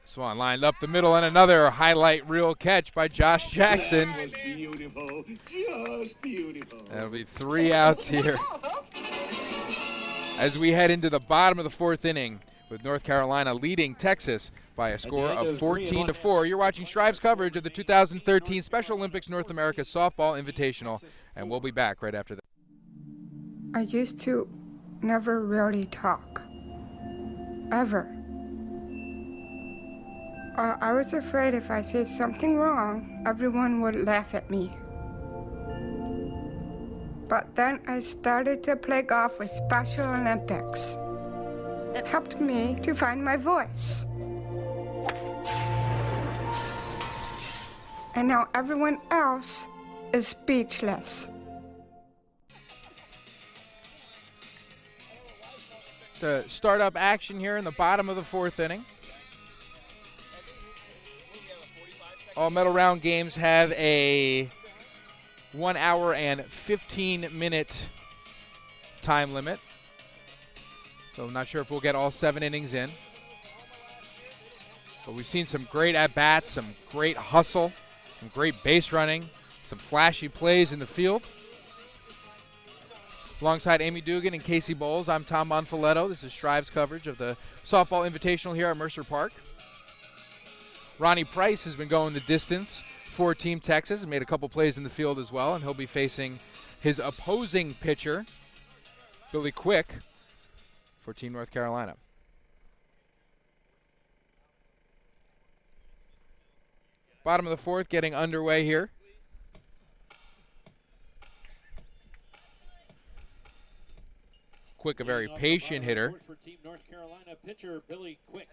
Swan lined up the middle, and another highlight reel catch by Josh Jackson. Beautiful, just beautiful. That'll be 3 outs here. As we head into the bottom of the 4th inning, with North Carolina leading Texas by a score of 14-4. You're watching Strive's coverage of the 2013 Special Olympics North America Softball Invitational, and we'll be back right after that. I used to never really talk, ever. I was afraid if I said something wrong, everyone would laugh at me. But then I started to play golf with Special Olympics. It helped me to find my voice. And now everyone else is speechless. The start-up action here in the bottom of the 4th inning. All medal round games have a 1 hour and 15-minute time limit. So I'm not sure if we'll get all 7 innings in. But we've seen some great at-bats, some great hustle, some great base running, some flashy plays in the field. Alongside Amy Dugan and Casey Bowles, I'm Tom Monfiletto. This is Strive's coverage of the Softball Invitational here at Mercer Park. Ronnie Price has been going the distance for Team Texas and made a couple plays in the field as well, and he'll be facing his opposing pitcher, Billy Quick, for Team North Carolina. Bottom of the 4th getting underway here. Quick, a very patient hitter. For Team North Carolina pitcher Billy Quick.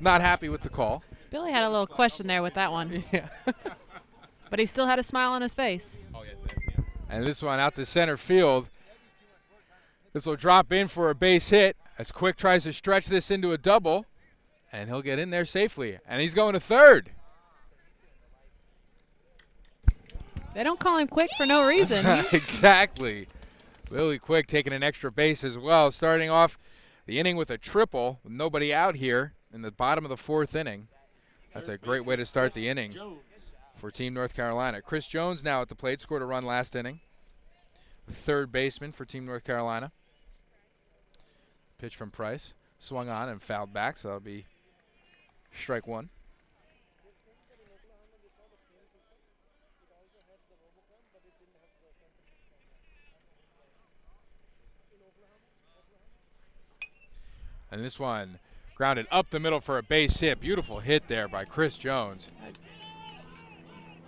Not happy with the call. Billy had a little question there with that one. Yeah. But he still had a smile on his face. And this one out to center field. This will drop in for a base hit as Quick tries to stretch this into a double. And he'll get in there safely. And he's going to third. They don't call him Quick for no reason. Exactly. Billy Quick taking an extra base as well. Starting off the inning with a triple with nobody out here in the bottom of the 4th inning. That's a great way to start the inning for Team North Carolina. Chris Jones now at the plate, scored a run last inning. Third baseman for Team North Carolina. Pitch from Price. Swung on and fouled back, so that'll be strike 1. And this one grounded up the middle for a base hit. Beautiful hit there by Chris Jones.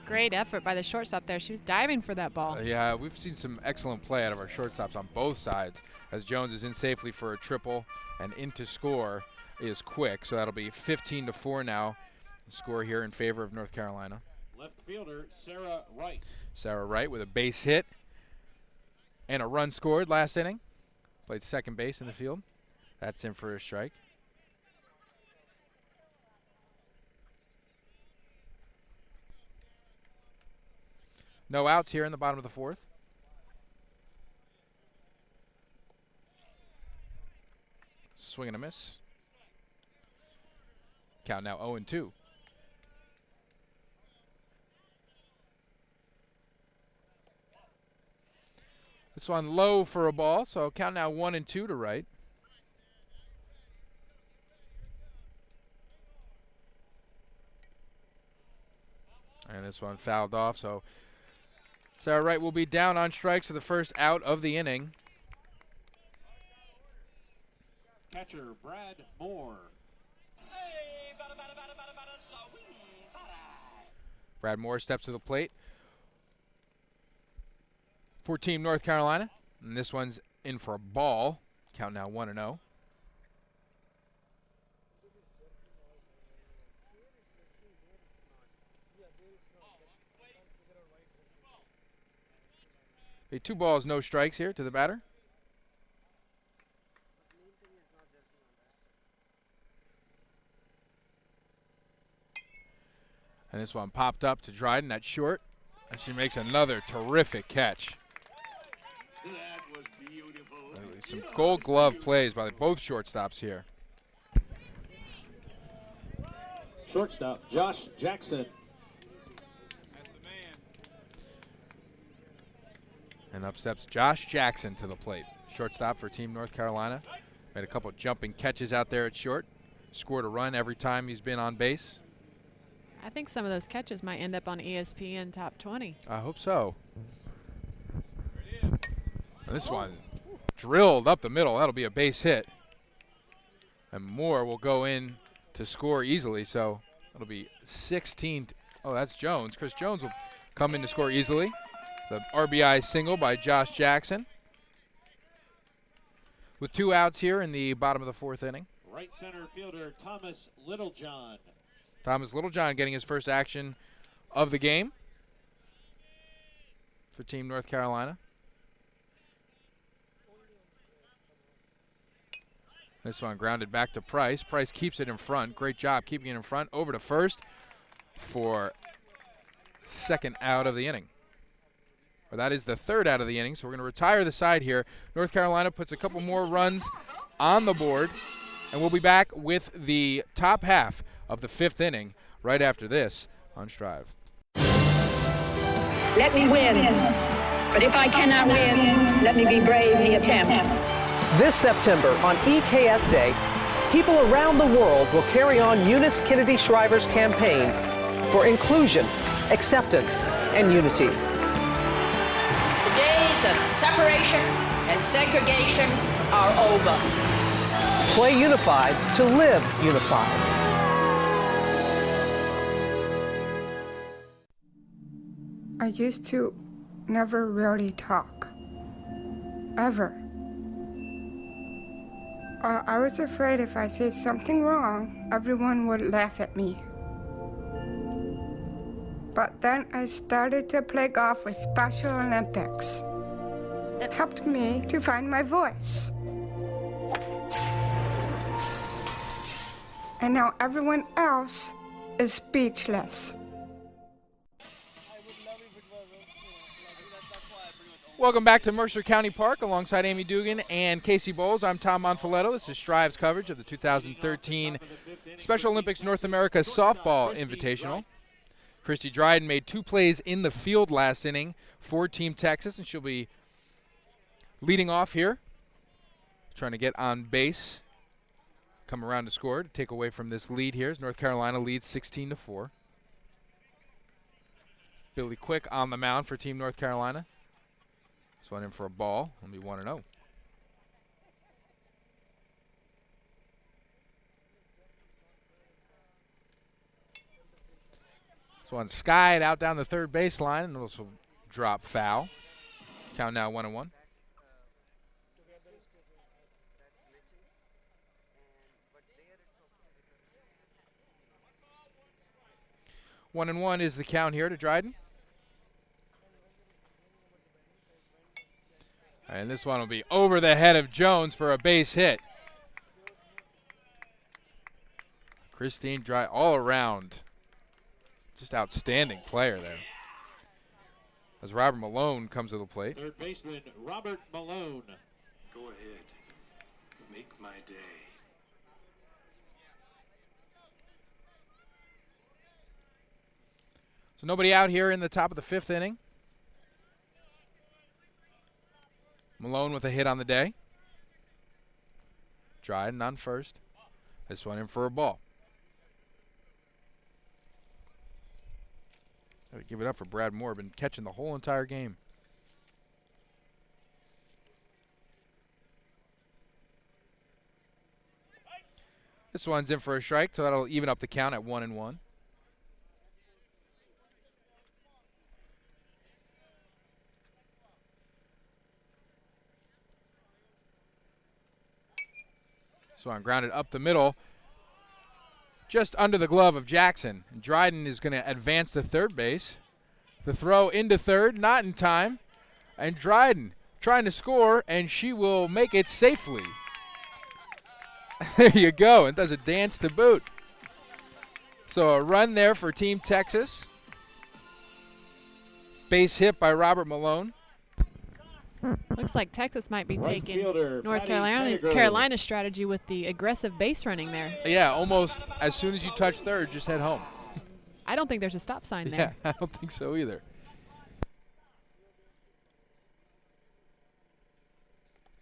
Great effort by the shortstop there. She was diving for that ball. Yeah, we've seen some excellent play out of our shortstops on both sides as Jones is in safely for a triple, and in to score is Quick. So that'll be 15-4 now. The score here in favor of North Carolina. Left fielder Sarah Wright. Sarah Wright with a base hit and a run scored last inning. Played second base in the field. That's in for a strike. No outs here in the bottom of the 4th. swing and a miss. Count now 0-2. This one low for a ball, so count now 1-2 to right. And this one fouled off, so Sarah Wright will be down on strikes for the first out of the inning. Catcher Brad Moore. Brad Moore steps to the plate for Team North Carolina. And this one's in for a ball. Count now 1-0. Okay, 2 balls, no strikes here to the batter. And this one popped up to Dryden at short, and she makes another terrific catch. That was beautiful. Some gold glove plays by both shortstops here. Shortstop Josh Jackson. And up steps Josh Jackson to the plate. Shortstop for Team North Carolina. Made a couple jumping catches out there at short. Scored a run every time he's been on base. I think some of those catches might end up on ESPN Top 20. I hope so. And this one drilled up the middle. That'll be a base hit. And Moore will go in to score easily, so it'll be 16. Oh, that's Jones. Chris Jones will come in to score easily. The RBI single by Josh Jackson. With 2 outs here in the bottom of the 4th inning. Right center fielder Thomas Littlejohn. Thomas Littlejohn getting his first action of the game for Team North Carolina. This one grounded back to Price. Price keeps it in front. Great job keeping it in front. Over to first for 2nd out of the inning. Or that is the 3rd out of the inning, so we're going to retire the side here. North Carolina puts a couple more runs on the board, and we'll be back with the top half of the 5th inning right after this on Strive. Let me win. But if I cannot win, let me be brave in the attempt. This September on EKS Day, people around the world will carry on Eunice Kennedy Shriver's campaign for inclusion, acceptance, and unity. The days of separation and segregation are over. Play unified to live unified. I used to never really talk. Ever. I was afraid if I said something wrong, everyone would laugh at me. But then I started to play golf with Special Olympics. It helped me to find my voice. And now everyone else is speechless. Welcome back to Mercer County Park alongside Amy Dugan and Casey Bowles. I'm Tom Monfiletto. This is Strive's coverage of the 2013 Special Olympics North America Softball Invitational. Christy Dryden made 2 plays in the field last inning for Team Texas, and she'll be leading off here, trying to get on base, come around to score to take away from this lead here as North Carolina leads 16-4. Billy Quick on the mound for Team North Carolina. This one in for a ball. It'll be 1-0. This one skied out down the 3rd baseline, and this will drop foul. Count now 1-1. One and 1 is the count here to Dryden. And this one will be over the head of Jones for a base hit. Christine Dryden, all around, just outstanding player there. As Robert Malone comes to the plate. 3rd baseman Robert Malone. Go ahead. Make my day. So nobody out here in the top of the 5th inning. Malone with a hit on the day. Dryden on first. This one in for a ball. Gotta give it up for Brad Moore. Been catching the whole entire game. This one's in for a strike, so that'll even up the count at 1-1. So I'm grounded up the middle, just under the glove of Jackson. And Dryden is going to advance to third base. The throw into third, not in time. And Dryden trying to score, and she will make it safely. There you go, and does a dance to boot. So a run there for Team Texas. Base hit by Robert Malone. Looks like Texas might be taking North Carolina's strategy with the aggressive base running there. Yeah, almost as soon as you touch third, just head home. I don't think there's a stop sign there. Yeah, I don't think so either.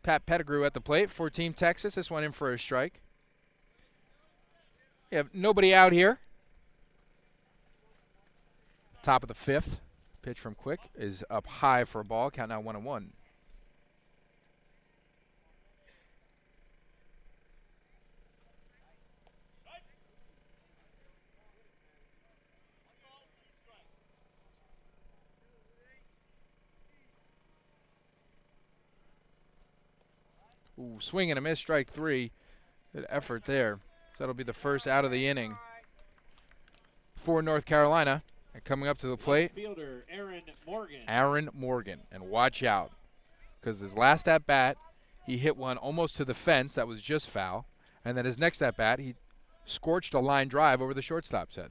Pat Pettigrew at the plate for Team Texas. This one in for a strike. You have nobody out here. Top of the 5th. Pitch from Quick is up high for a ball. Count now 1-1. Ooh, swing and a miss, strike 3. Good effort there. So that'll be the first out of the inning for North Carolina. And coming up to the plate, Fielder Aaron Morgan. And watch out, because his last at-bat, he hit one almost to the fence. That was just foul. And then his next at-bat, he scorched a line drive over the shortstop's head.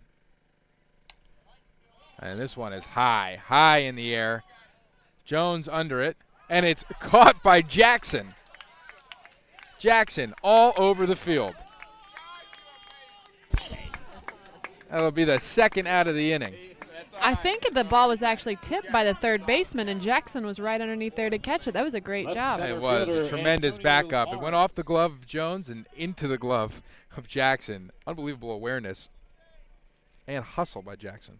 And this one is high in the air. Jones under it, and it's caught by Jackson. Jackson all over the field. That'll be the second out of the inning. I think the ball was actually tipped by the third baseman, and Jackson was right underneath there to catch it. That was a great job. It was a tremendous backup. It went off the glove of Jones and into the glove of Jackson. Unbelievable awareness and hustle by Jackson.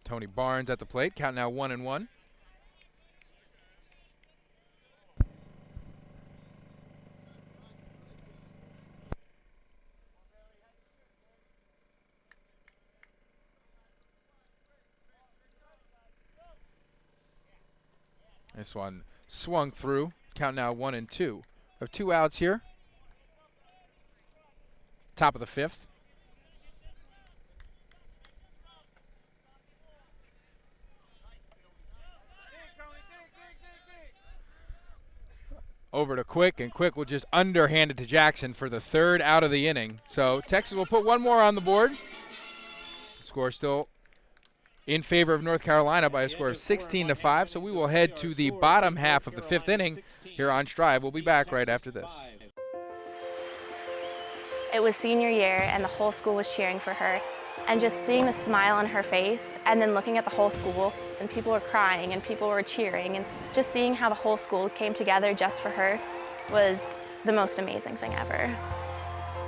Tony Barnes at the plate. Count now 1-1. This one swung through. Count now 1-2. We have 2 outs here. Top of the 5th. Over to Quick, and Quick will just underhand it to Jackson for the third out of the inning. So Texas will put one more on the board. The score still in favor of North Carolina by a score of 16-5. So we will head to the bottom half of the 5th inning here on Strive. We'll be back right after this. It was senior year, and the whole school was cheering for her. And just seeing the smile on her face, and then looking at the whole school, and people were crying and people were cheering, and just seeing how the whole school came together just for her was the most amazing thing ever.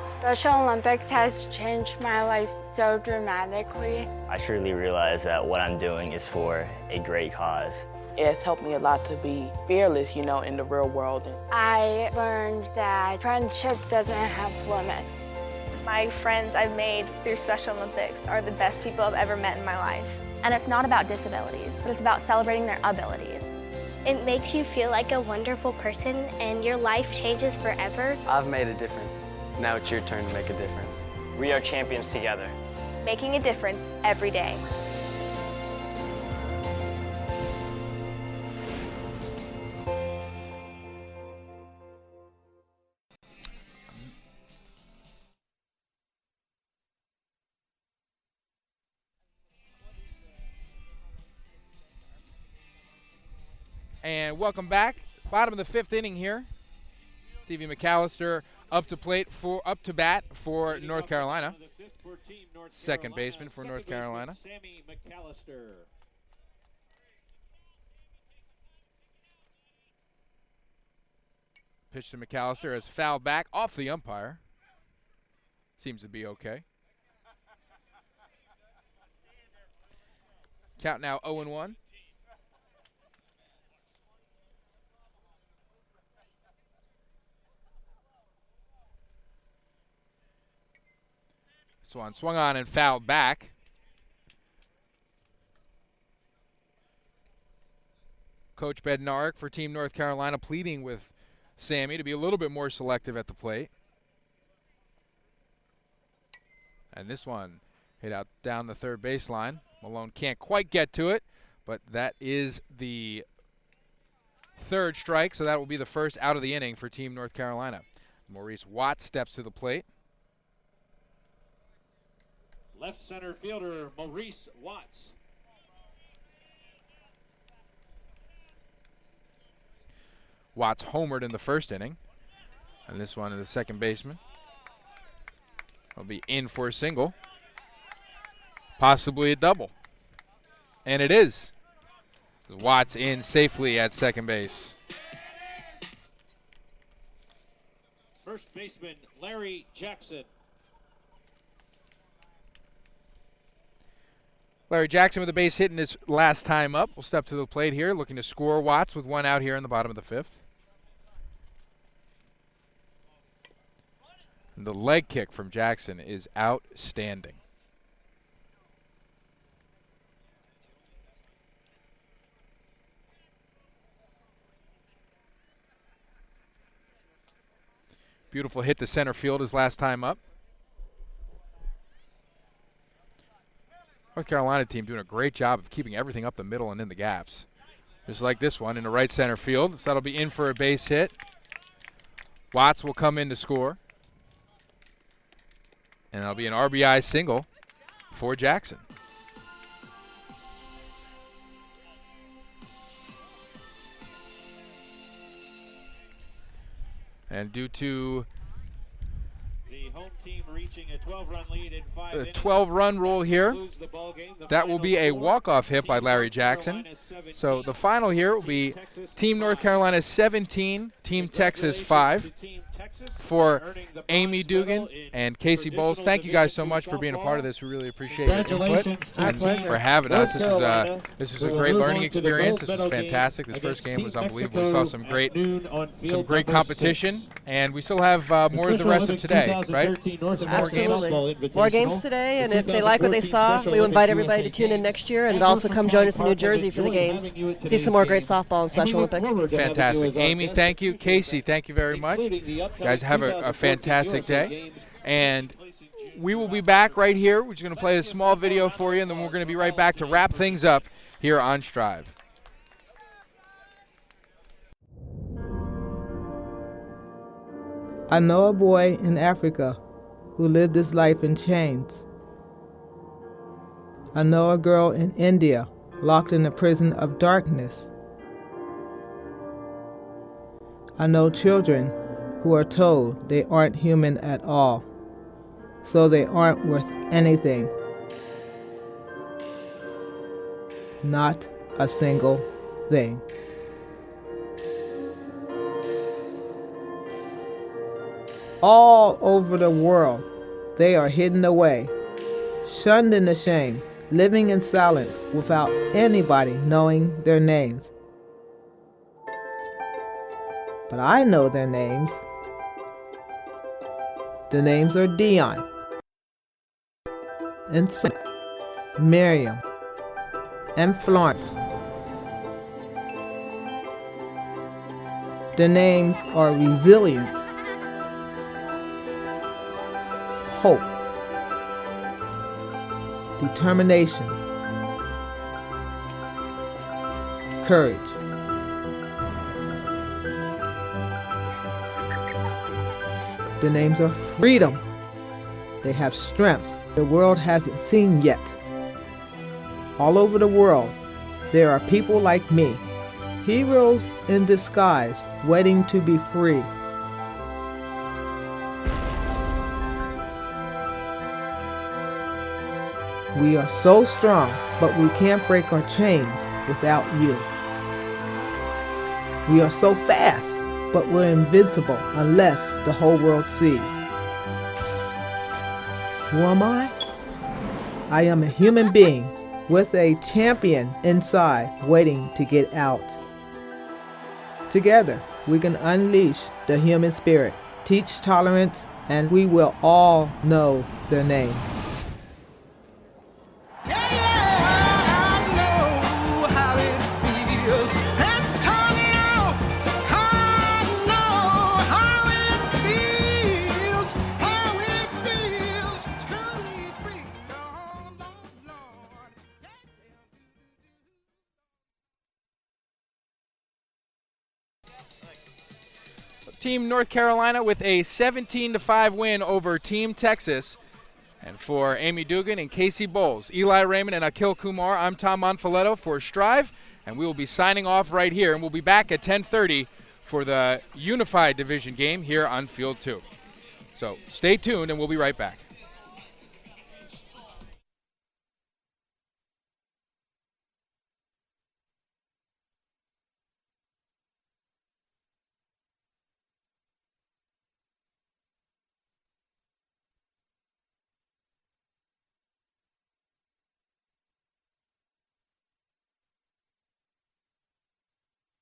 Special Olympics has changed my life so dramatically. I truly realize that what I'm doing is for a great cause. It's helped me a lot to be fearless, in the real world. I learned that friendship doesn't have limits. My friends I've made through Special Olympics are the best people I've ever met in my life. And it's not about disabilities, but it's about celebrating their abilities. It makes you feel like a wonderful person, and your life changes forever. I've made a difference. Now it's your turn to make a difference. We are champions together. Making a difference every day. And welcome back. Bottom of the 5th inning here. Stevie McAllister up to bat for North Carolina. Second baseman for North Carolina. Sammy McAllister. Pitch to McAllister as foul back off the umpire. Seems to be okay. Count now 0-1. Swan swung on and fouled back. Coach Bednarik for Team North Carolina pleading with Sammy to be a little bit more selective at the plate. And this one hit out down the third baseline. Malone can't quite get to it, but that is the third strike, so that will be the first out of the inning for Team North Carolina. Maurice Watts steps to the plate. Left center fielder Maurice Watts. Watts homered in the first inning. And this one is the second baseman. Will be in for a single. Possibly a double. And it is. Watts in safely at second base. First baseman Larry Jackson. Larry Jackson with a base hit in his last time up. Will step to the plate here, looking to score Watts with one out here in the bottom of the 5th. And the leg kick from Jackson is outstanding. Beautiful hit to center field his last time up. North Carolina team doing a great job of keeping everything up the middle and in the gaps. Just like this one in the right center field. So that'll be in for a base hit. Watts will come in to score. And that'll be an RBI single for Jackson. And due to the home team reaching a 12-run lead in 5 the innings, 12-run rule here, that will be a walk-off hit by Larry Jackson. So the final here will be Team North Carolina 17, Team Texas 5. For Amy Dugan and Casey Bowles, thank you guys so much for being a part of this. We really appreciate your input and for having us. This is a great learning experience. This was fantastic. This first game was unbelievable. We saw some great competition, and we still have more of the rest of today, right? Absolutely. More games today, and if they like what they saw, we invite everybody to tune in next year and also come join us in New Jersey for the games. See some more great softball and Special Olympics. Fantastic. Amy, thank you. Casey, thank you very much. Guys, have a fantastic day. And we will be back right here. We're just going to play a small video for you, and then we're going to be right back to wrap things up here on Strive. I know a boy in Africa who lived his life in chains. I know a girl in India locked in a prison of darkness. I know children who are told they aren't human at all, so they aren't worth anything. Not a single thing. All over the world, they are hidden away, shunned into shame, living in silence without anybody knowing their names. But I know their names. The names are Dion and Miriam and Florence. The names are resilience, hope, determination, courage. The names are freedom. They have strengths the world hasn't seen yet. All over the world, there are people like me Heroes in disguise, waiting to be free. We are so strong, but we can't break our chains without you. We are so fast, but we're invincible unless the whole world sees. Who am I? I am a human being with a champion inside waiting to get out. Together, we can unleash the human spirit, teach tolerance, and we will all know their names. Team North Carolina with a 17-5 win over Team Texas. And for Amy Dugan and Casey Bowles, Eli Raymond and Akil Kumar, I'm Tom Monfiletto for Strive, and we will be signing off right here, and we'll be back at 10:30 for the Unified Division game here on Field 2. So stay tuned, and we'll be right back.